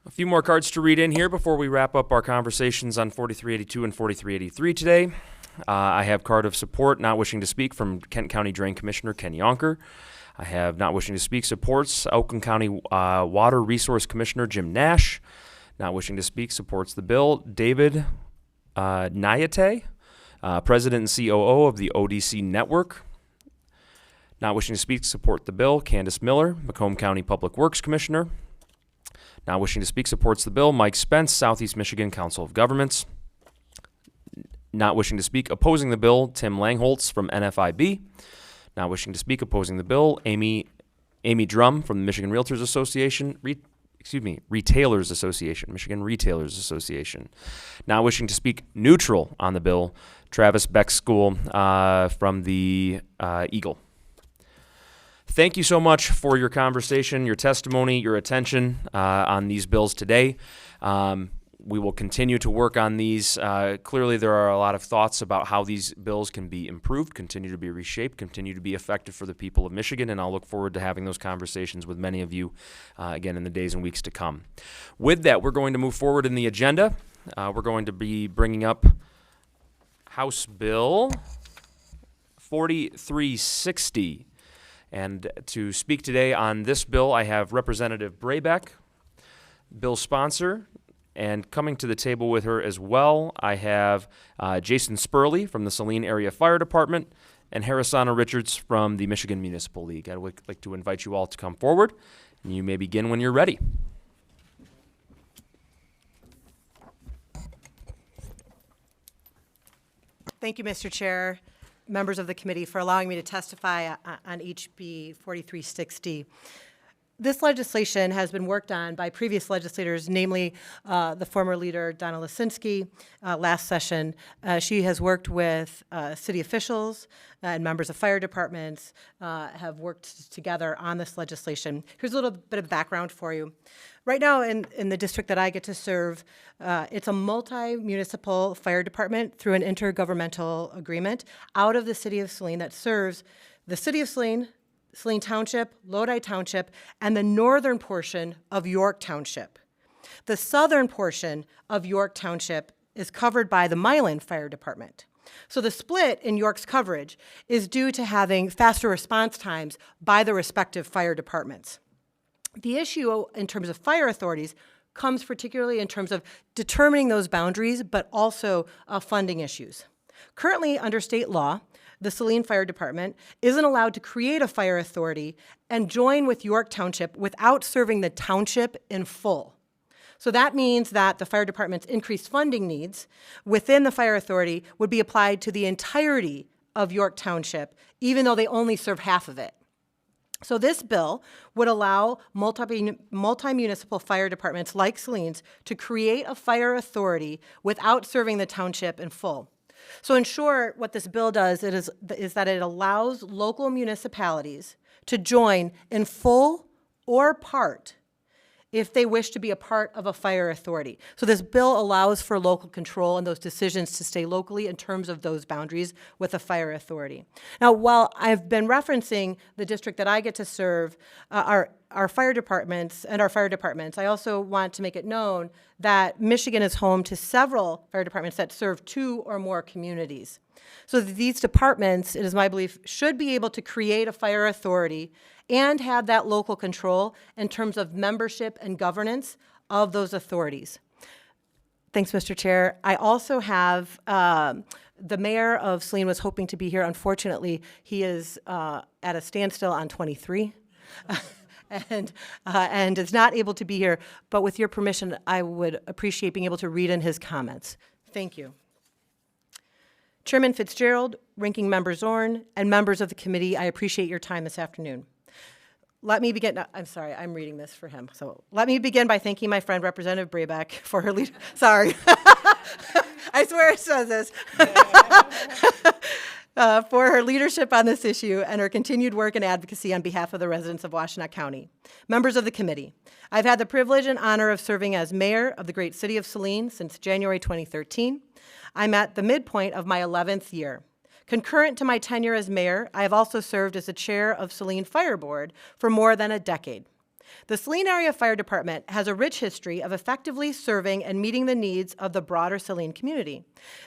A few more cards to read in here before we wrap up our conversations on 4382 and 4383 today. I have card of support, not wishing to speak, from Kent County Drain Commissioner Ken Yonker. I have not wishing to speak, supports Oakland County Water Resource Commissioner Jim Nash. Not wishing to speak, supports the bill, David Nayate, President and COO of the ODC Network. Not wishing to speak, support the bill, Candace Miller, Macomb County Public Works Commissioner. Not wishing to speak, supports the bill, Mike Spence, Southeast Michigan Council of Governments. Not wishing to speak, opposing the bill, Tim Langholtz from NFIB. Not wishing to speak, opposing the bill, Amy Drum from the Michigan Realtors Association, Retailers Association, Michigan Retailers Association. Not wishing to speak, neutral on the bill, Travis Beckschool from the Eagle. Thank you so much for your conversation, your testimony, your attention on these bills today. We will continue to work on these. Clearly, there are a lot of thoughts about how these bills can be improved, continue to be reshaped, continue to be effective for the people of Michigan, and I'll look forward to having those conversations with many of you again in the days and weeks to come. With that, we're going to move forward in the agenda. We're going to be bringing up House Bill 4360. And to speak today on this bill, I have Representative Braybeck, bill sponsor, and coming to the table with her as well, I have Jason Spurley from the Saline Area Fire Department and Harrisana Richards from the Michigan Municipal League. I would like to invite you all to come forward, and you may begin when you're ready. Thank you, Mr. Chair, members of the committee, for allowing me to testify on HB 4360. This legislation has been worked on by previous legislators, namely the former leader, Donna Lisinski, last session. She has worked with city officials and members of fire departments, have worked together on this legislation. Here's a little bit of background for you. Right now in the district that I get to serve, it's a multi-municipal fire department through an intergovernmental agreement out of the city of Saline that serves the city of Saline, Saline Township, Lodi Township, and the northern portion of York Township. The southern portion of York Township is covered by the Milan Fire Department. So the split in York's coverage is due to having faster response times by the respective fire departments. The issue in terms of fire authorities comes particularly in terms of determining those boundaries, but also funding issues. Currently, under state law, the Saline Fire Department isn't allowed to create a fire authority and join with York Township without serving the township in full. So that means that the fire department's increased funding needs within the fire authority would be applied to the entirety of York Township, even though they only serve half of it. So this bill would allow multi-municipal fire departments like Saline's to create a fire authority without serving the township in full. So in short, what this bill does is that it allows local municipalities to join in full or part if they wish to be a part of a fire authority. So this bill allows for local control and those decisions to stay locally in terms of those boundaries with a fire authority. Now, while I've been referencing the district that I get to serve, our our fire departments, I also want to make it known that Michigan is home to several fire departments that serve 2 or more communities. So that these departments, it is my belief, should be able to create a fire authority and have that local control in terms of membership and governance of those authorities. Thanks, Mr. Chair. I also have, the mayor of Saline was hoping to be here. Unfortunately, he is at a standstill on 23 and is not able to be here. But with your permission, I would appreciate being able to read in his comments. Thank you. Chairman Fitzgerald, Ranking Member Zorn, and members of the committee, I appreciate your time this afternoon. Let me begin, I'm sorry, I'm reading this for him. So let me begin by thanking my friend Representative Brabeck for her lead, sorry. I swear it says this. For her leadership on this issue and her continued work and advocacy on behalf of the residents of Washtenaw County. Members of the committee, I've had the privilege and honor of serving as mayor of the great city of Saline since January 2013. I'm at the midpoint of my 11th year. Concurrent to my tenure as mayor, I have also served as the chair of Saline Fire Board for more than a decade. The Saline Area Fire Department has a rich history of effectively serving and meeting the needs of the broader Saline community.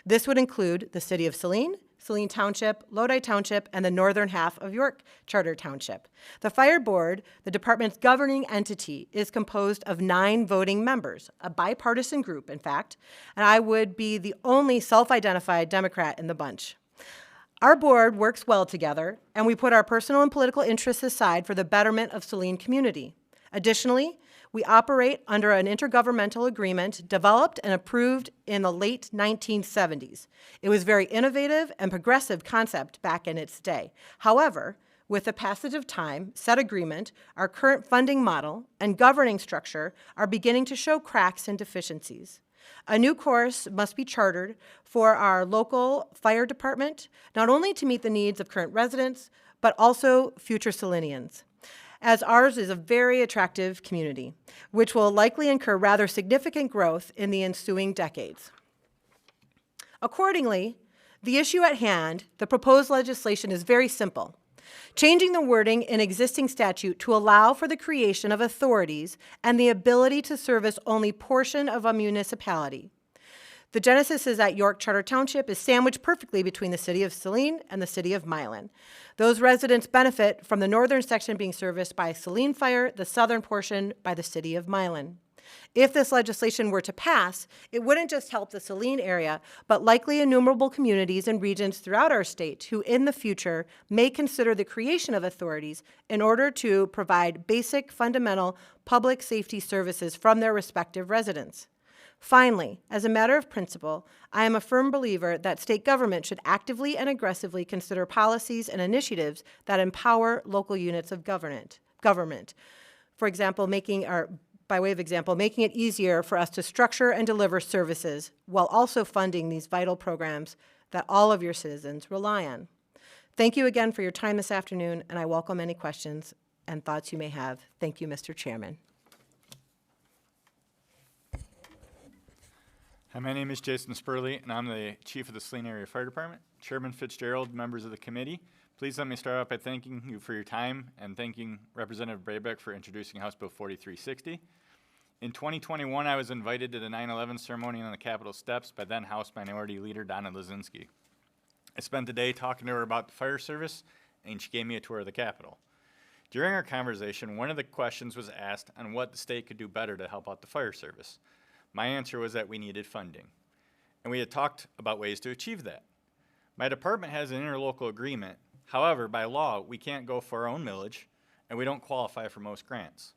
This would include the city of Saline, Saline Township, Lodi Township, and the northern half of York Charter Township. The Fire Board, the department's governing entity, is composed of 9 voting members, a bipartisan group, in fact, and I would be the only self-identified Democrat in the bunch. Our board works well together, and we put our personal and political interests aside for the betterment of Saline community. Additionally, we operate under an intergovernmental agreement developed and approved in the late 1970s. It was a very innovative and progressive concept back in its day. However, with the passage of time, said agreement, our current funding model, and governing structure are beginning to show cracks and deficiencies. A new course must be chartered for our local fire department, not only to meet the needs of current residents, but also future Salinians, as ours is a very attractive community, which will likely incur rather significant growth in the ensuing decades. Accordingly, the issue at hand, the proposed legislation, is very simple. Changing the wording in existing statute to allow for the creation of authorities and the ability to service only portion of a municipality. The genesis is that York Charter Township is sandwiched perfectly between the city of Saline and the city of Milan. Those residents benefit from the northern section being serviced by Saline Fire, the southern portion by the city of Milan. If this legislation were to pass, it wouldn't just help the Saline area, but likely innumerable communities and regions throughout our state who in the future may consider the creation of authorities in order to provide basic, fundamental public safety services from their respective residents. Finally, as a matter of principle, I am a firm believer that state government should actively and aggressively consider policies and initiatives that empower local units of government. For example, by way of example, making it easier for us to structure and deliver services while also funding these vital programs that all of your citizens rely on. Thank you again for your time this afternoon, and I welcome any questions and thoughts you may have. Thank you, Mr. Chairman. Hi, my name is Jason Spurley, and I'm the Chief of the Saline Area Fire Department. Chairman Fitzgerald, members of the committee, please let me start out by thanking you for your time and thanking Representative Brabeck for introducing House Bill 4360. In 2021, I was invited to the 9/11 ceremony on the Capitol steps by then House Minority Leader Donna Lazinski. I spent the day talking to her about the fire service, and she gave me a tour of the Capitol. During our conversation, one of the questions was asked on what the state could do better to help out the fire service. My answer was that we needed funding, and we had talked about ways to achieve that. My department has an interlocal agreement. However, by law, we can't go for our own millage, and we don't qualify for most grants.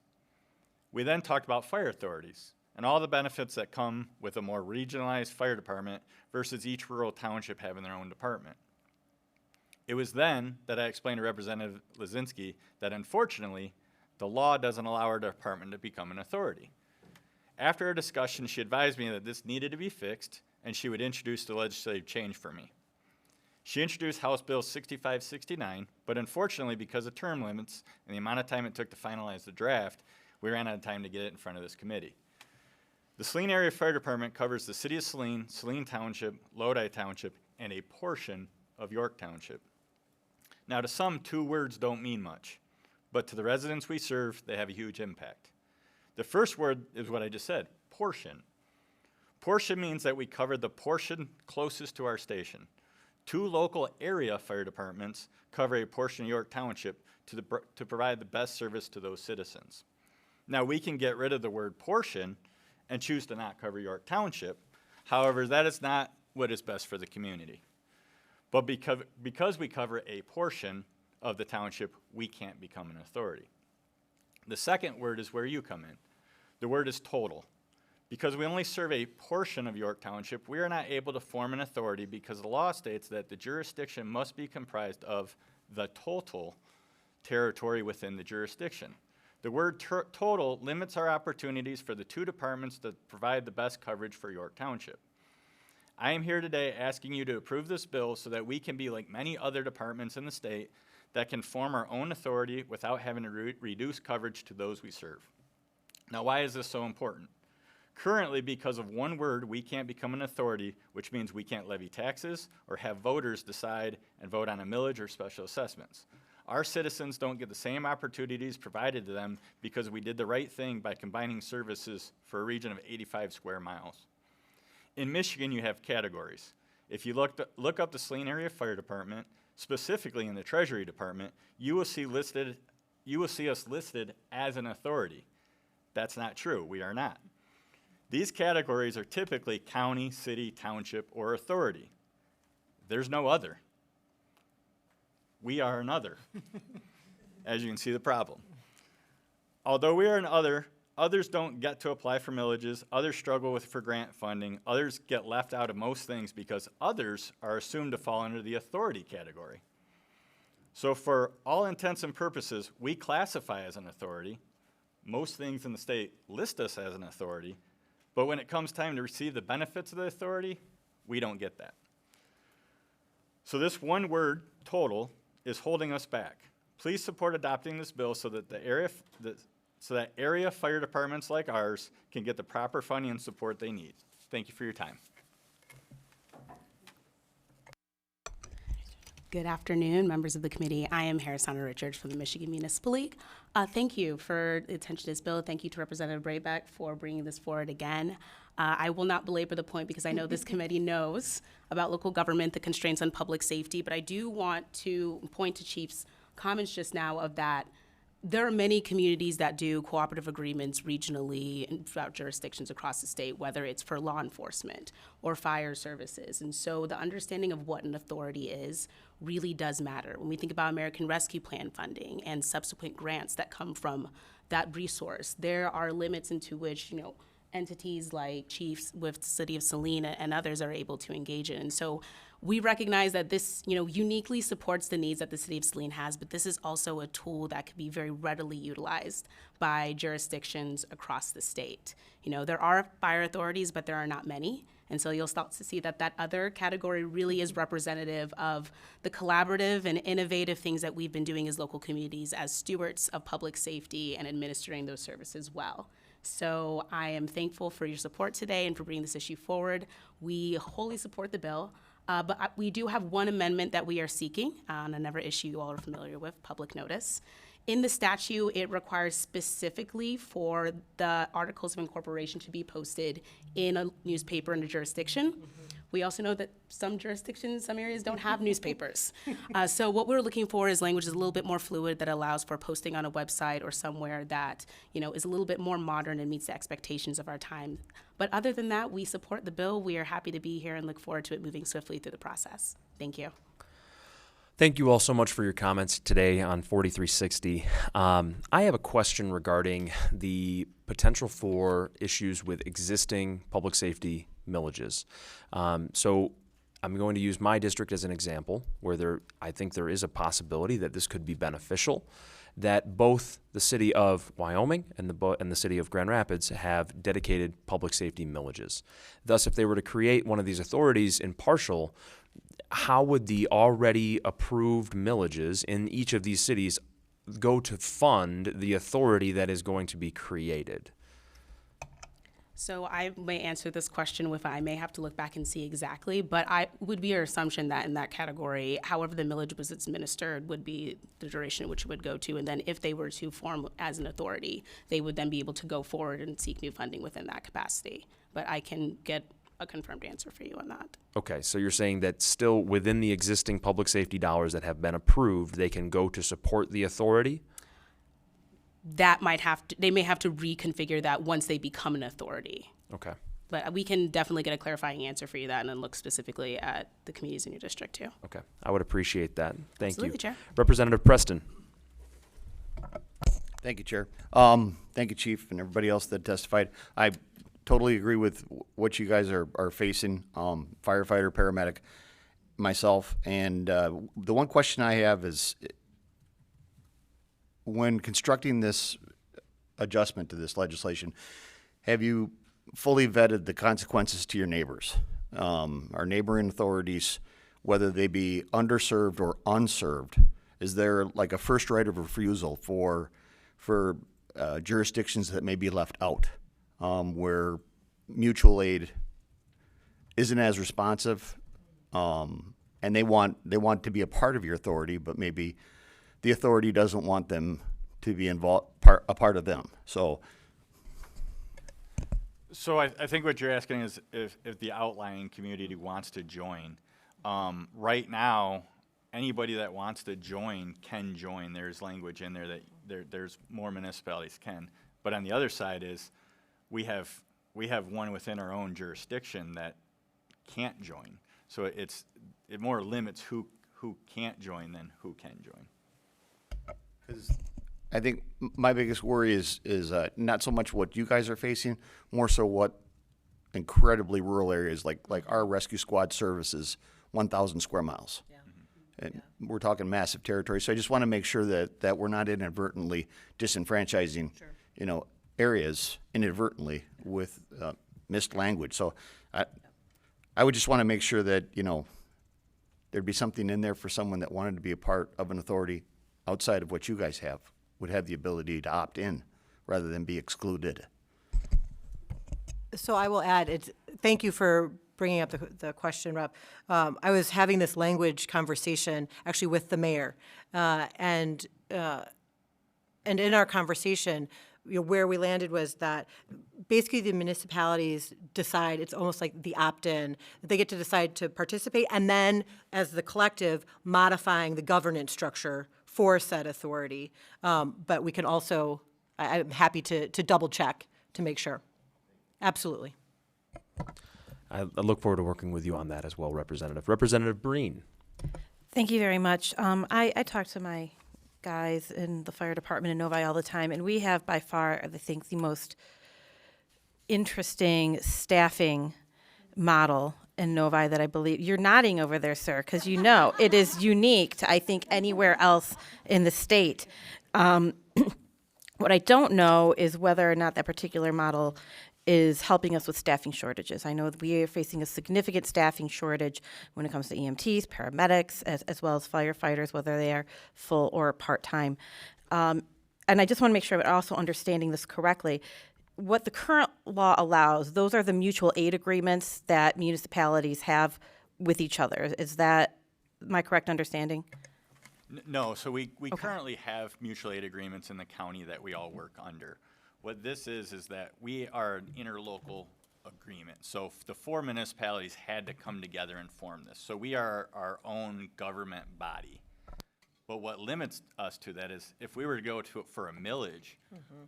We then talked about fire authorities and all the benefits that come with a more regionalized fire department versus each rural township having their own department. It was then that I explained to Representative Lazinski that unfortunately, the law doesn't allow our department to become an authority. After our discussion, she advised me that this needed to be fixed and she would introduce the legislative change for me. She introduced House Bill 6569, but unfortunately because of term limits and the amount of time it took to finalize the draft, we ran out of time to get it in front of this committee. The Saline Area Fire Department covers the city of Saline, Saline Township, Lodi Township, and a portion of York Township. Now to some, 2 words don't mean much, but to the residents we serve, they have a huge impact. The first word is what I just said, portion. Portion means that we cover the portion closest to our station. 2 local area fire departments cover a portion of York Township to provide the best service to those citizens. Now, we can get rid of the word portion and choose to not cover York Township. However, that is not what is best for the community. But because we cover a portion of the township, we can't become an authority. The second word is where you come in. The word is total. Because we only serve a portion of York Township, we are not able to form an authority because the law states that the jurisdiction must be comprised of the total territory within the jurisdiction. The word total limits our opportunities for the 2 departments to provide the best coverage for York Township. I am here today asking you to approve this bill so that we can be like many other departments in the state that can form our own authority without having to reduce coverage to those we serve. Now, why is this so important? Currently, because of one word, we can't become an authority, which means we can't levy taxes or have voters decide and vote on a millage or special assessments. Our citizens don't get the same opportunities provided to them because we did the right thing by combining services for a region of 85 square miles. In Michigan, you have categories. If you look up the Saline Area Fire Department, specifically in the Treasury Department, you will see us listed as an authority. That's not true. We are not. These categories are typically county, city, township, or authority. There's no other. We are an other, as you can see the problem. Although we are an other, others don't get to apply for millages, others struggle for grant funding, others get left out of most things because others are assumed to fall under the authority category. So for all intents and purposes, we classify as an authority. Most things in the state list us as an authority, but when it comes time to receive the benefits of the authority, we don't get that. So this one word, total, is holding us back. Please support adopting this bill so that area fire departments like ours can get the proper funding and support they need. Thank you for your time. Good afternoon, members of the committee. I am Harrisana Richards from the Michigan Municipal League. Thank you for the attention to this bill. Thank you to Representative Braybeck for bringing this forward again. I will not belabor the point because I know this committee knows about local government, the constraints on public safety, but I do want to point to Chief's comments just now of that there are many communities that do cooperative agreements regionally and throughout jurisdictions across the state, whether it's for law enforcement or fire services. And so the understanding of what an authority is really does matter. When we think about American Rescue Plan funding and subsequent grants that come from that resource, there are limits into which, entities like Chiefs with the City of Saline and others are able to engage in. And so we recognize that this, uniquely supports the needs that the City of Saline has, but this is also a tool that can be very readily utilized by jurisdictions across the state. There are fire authorities, but there are not many. And so you'll start to see that other category really is representative of the collaborative and innovative things that we've been doing as local communities as stewards of public safety and administering those services well. So I am thankful for your support today and for bringing this issue forward. We wholly support the bill, but we do have one amendment that we are seeking on another issue you all are familiar with, public notice. In the statute, it requires specifically for the articles of incorporation to be posted in a newspaper in a jurisdiction. We also know that some jurisdictions, some areas don't have newspapers. So what we're looking for is language is a little bit more fluid that allows for posting on a website or somewhere that, is a little bit more modern and meets the expectations of our time. But other than that, we support the bill. We are happy to be here and look forward to it moving swiftly through the process. Thank you. Thank you all so much for your comments today on 4360. I have a question regarding the potential for issues with existing public safety millages. So I'm going to use my district as an example where I think there is a possibility that this could be beneficial, that both the city of Wyoming and the city of Grand Rapids have dedicated public safety millages. Thus, if they were to create one of these authorities in partial, how would the already approved millages in each of these cities go to fund the authority that is going to be created? So I may answer this question with, I may have to look back and see exactly, but I would be your assumption that in that category, however the millage was administered would be the duration which it would go to. And then if they were to form as an authority, they would then be able to go forward and seek new funding within that capacity. But I can get a confirmed answer for you on that. Okay, so you're saying that still within the existing public safety dollars that have been approved, they can go to support the authority? That might have to, they may have to reconfigure that once they become an authority. Okay. But we can definitely get a clarifying answer for you that and then look specifically at the communities in your district too. Okay. I would appreciate that. Thank Absolutely, you. Chair. Representative Preston. Thank you, Chair. Thank you, Chief, and everybody else that testified. I totally agree with what you guys are facing, firefighter, paramedic, myself. And the one question I have is, when constructing this adjustment to this legislation, have you fully vetted the consequences to your neighbors, our neighboring authorities, whether they be underserved or unserved? Is there like a first right of refusal for jurisdictions that may be left out, where mutual aid isn't as responsive, and they want to be a part of your authority, but maybe the authority doesn't want them to be involved, a part of them. So I think what you're asking is if the outlying community wants to join. Right now, anybody that wants to join can join. There's language in there that there's more municipalities can. But on the other side is we have one within our own jurisdiction that can't join. So it more limits who can't join than who can join. I think my biggest worry is not so much what you guys are facing, more so what incredibly rural areas like our rescue squad services, 1,000 square miles. Yeah. And we're talking massive territory. So I just want to make sure that we're not inadvertently disenfranchising, areas inadvertently with missed language. So I would just want to make sure that, there'd be something in there for someone that wanted to be a part of an authority outside of what you guys would have the ability to opt in rather than be excluded. So I will add, thank you for bringing up the question, Rep. I was having this language conversation actually with the mayor, and in our conversation, where we landed was that basically the municipalities decide, it's almost like the opt-in, that they get to decide to participate, and then as the collective, modifying the governance structure for said authority. But we can also, I'm happy to double check to make sure. Absolutely. I look forward to working with you on that as well, Representative. Representative Breen. Thank you very much. I talk to my guys in the fire department in Novi all the time, and we have by far, I think, the most interesting staffing model in Novi that I believe, you're nodding over there, sir, because it is unique to, I think, anywhere else in the state. What I don't know is whether or not that particular model is helping us with staffing shortages. I know that we are facing a significant staffing shortage when it comes to EMTs, paramedics, as well as firefighters, whether they are full or part-time. And I just want to make sure I'm also understanding this correctly. What the current law allows, those are the mutual aid agreements that municipalities have with each other. Is that my correct understanding? No, so we currently have mutual aid agreements in the county that we all work under. What this is that we are an interlocal agreement. So the 4 municipalities had to come together and form this. So we are our own government body. But what limits us to that is if we were to go for a millage,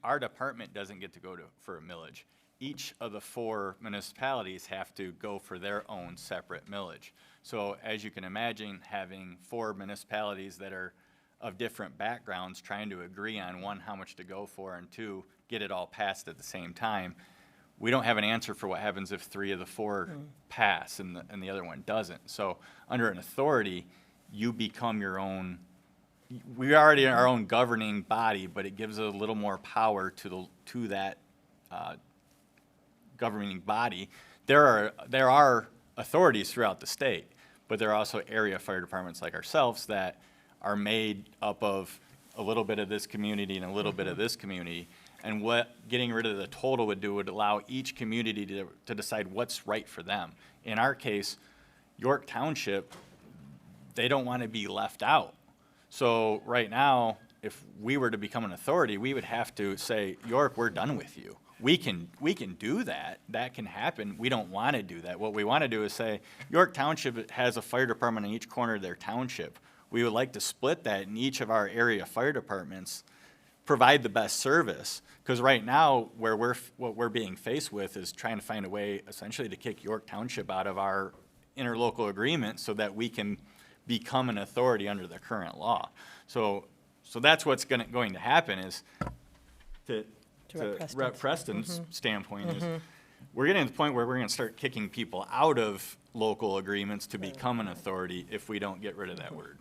our department doesn't get to go for a millage. Each of the 4 municipalities have to go for their own separate millage. So as you can imagine, having 4 municipalities that are of different backgrounds trying to agree on 1, how much to go for, and 2, get it all passed at the same time, we don't have an answer for what happens if 3 of the 4 pass and the other one doesn't. So under an authority, you become your own. We already are our own governing body, but it gives a little more power to that governing body. There are authorities throughout the state, but there are also area fire departments like ourselves that are made up of a little bit of this community and a little bit of this community. And what getting rid of the total would do would allow each community to decide what's right for them. In our case, York Township, they don't want to be left out. So right now, if we were to become an authority, we would have to say, York, we're done with you. We can do that. That can happen. We don't want to do that. What we want to do is say, York Township has a fire department in each corner of their township. We would like to split that in each of our area fire departments, provide the best service. Because right now, what we're being faced with is trying to find a way essentially to kick York Township out of our interlocal agreement so that we can become an authority under the current law. So that's what's going to happen is to Rep. Preston's standpoint is we're getting to the point where we're going to start kicking people out of local agreements to become an authority if we don't get rid of that word.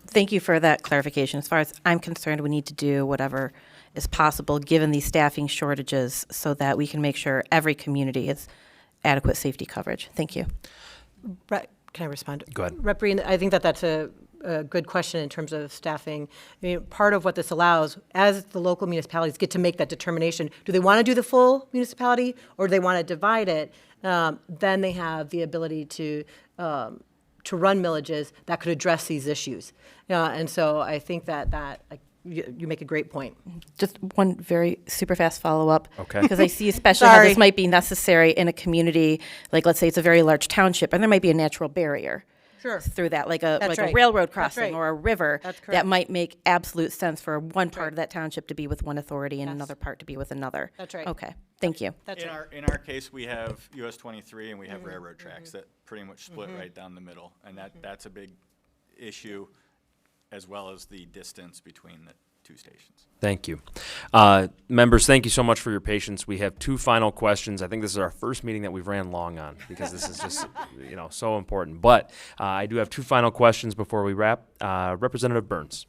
Thank you for that clarification. As far as I'm concerned, we need to do whatever is possible given these staffing shortages so that we can make sure every community has adequate safety coverage. Thank you. Can I respond? Go ahead. Rep. Breen, I think that's a good question in terms of staffing. I mean, part of what this allows, as the local municipalities get to make that determination, do they want to do the full municipality or do they want to divide it? Then they have the ability to run millages that could address these issues. And so I think that you make a great point. Just one very super fast follow-up. Okay. Because I see especially how this might be necessary in a community, like let's say it's a very large township, and there might be a natural barrier through that, like a railroad crossing or a river that might make absolute sense for one part of that township to be with one authority and another part to be with another. That's right. Okay, thank you. In our case, we have US 23 and we have railroad tracks that pretty much split right down the middle, and that's a big issue, as well as the distance between the two stations. Thank you. Members, thank you so much for your patience. We have two final questions. I think this is our first meeting that we've ran long on because this is just, so important. But I do have two final questions before we wrap. Representative Burns.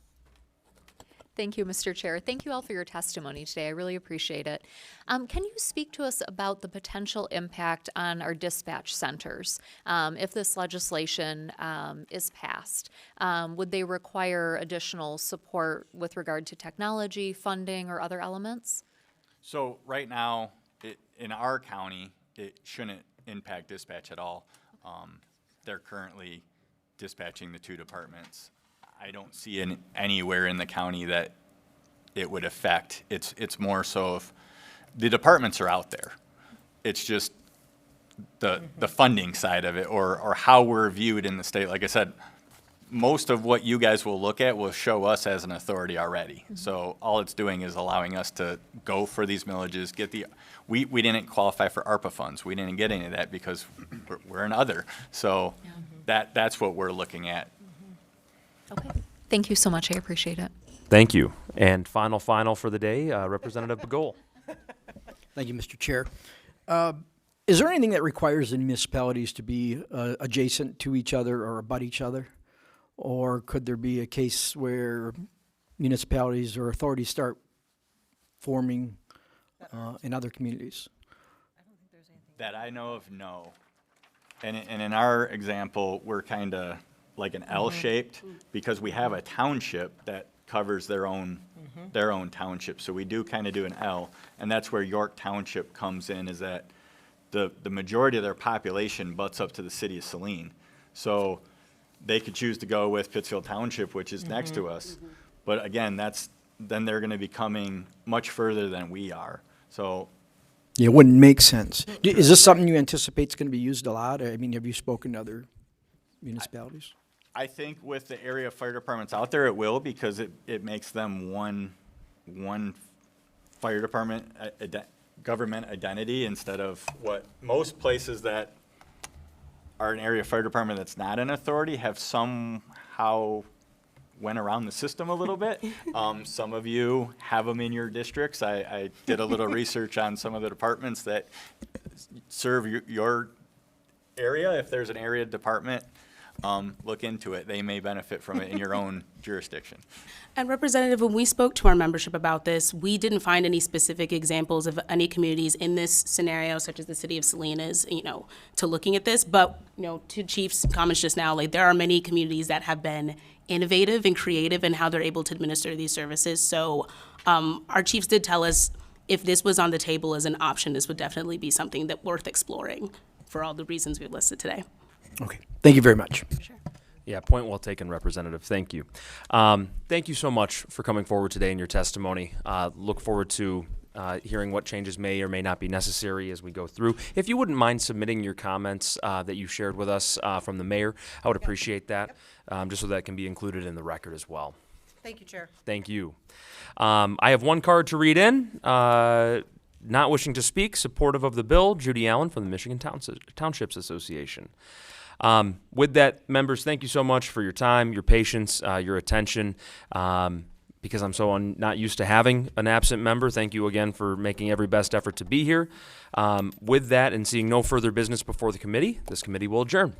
Thank you, Mr. Chair. Thank you all for your testimony today. I really appreciate it. Can you speak to us about the potential impact on our dispatch centers if this legislation is passed? Would they require additional support with regard to technology, funding, or other elements? So right now, in our county, it shouldn't impact dispatch at all. They're currently dispatching the two departments. I don't see anywhere in the county that it would affect. It's more so if the departments are out there. It's just the funding side of it or how we're viewed in the state. Like I said, most of what you guys will look at will show us as an authority already. So all it's doing is allowing us to go for these millages, we didn't qualify for ARPA funds. We didn't get any of that because we're an other. So that's what we're looking at. Okay. Thank you so much. I appreciate it. Thank you. And final for the day, Representative Bagol. Thank you, Mr. Chair. Is there anything that requires the municipalities to be adjacent to each other or abut each other? Or could there be a case where municipalities or authorities start forming in other communities? That I know of, no. And in our example, we're kind of like an L-shaped because we have a township that covers their own township. So we do kind of do an L, and that's where York Township comes in, is that the majority of their population butts up to the city of Saline. So they could choose to go with Pittsfield Township, which is next to us. But again, then they're going to be coming much further than we are. So Yeah, it wouldn't make sense. Is this something you anticipate is going to be used a lot? I mean, have you spoken to other municipalities? I think with the area fire departments out there, it will, because it makes them one fire department government identity instead of what most places that are an area fire department that's not an authority have somehow went around the system a little bit. Some of you have them in your districts. I did a little research on some of the departments that serve your area. If there's an area department, look into it. They may benefit from it in your own jurisdiction. And Representative, when we spoke to our membership about this, we didn't find any specific examples of any communities in this scenario, such as the city of Salinas, to looking at this. But, to Chief's comments just now, there are many communities that have been innovative and creative in how they're able to administer these services. So Our chiefs did tell us if this was on the table as an option, this would definitely be something that worth exploring for all the reasons we've listed today. Okay. Thank you very much. Yeah, point well taken, Representative. Thank you. Thank you so much for coming forward today in your testimony. Look forward to hearing what changes may or may not be necessary as we go through. If you wouldn't mind submitting your comments that you shared with us from the mayor, I would appreciate that, just so that can be included in the record as well. Thank you, Chair. Thank you. I have one card to read in. Not wishing to speak, supportive of the bill, Judy Allen from the Michigan Townships Association. With that, members, thank you so much for your time, your patience, your attention. Because I'm so not used to having an absent member, thank you again for making every best effort to be here. With that and seeing no further business before the committee, this committee will adjourn.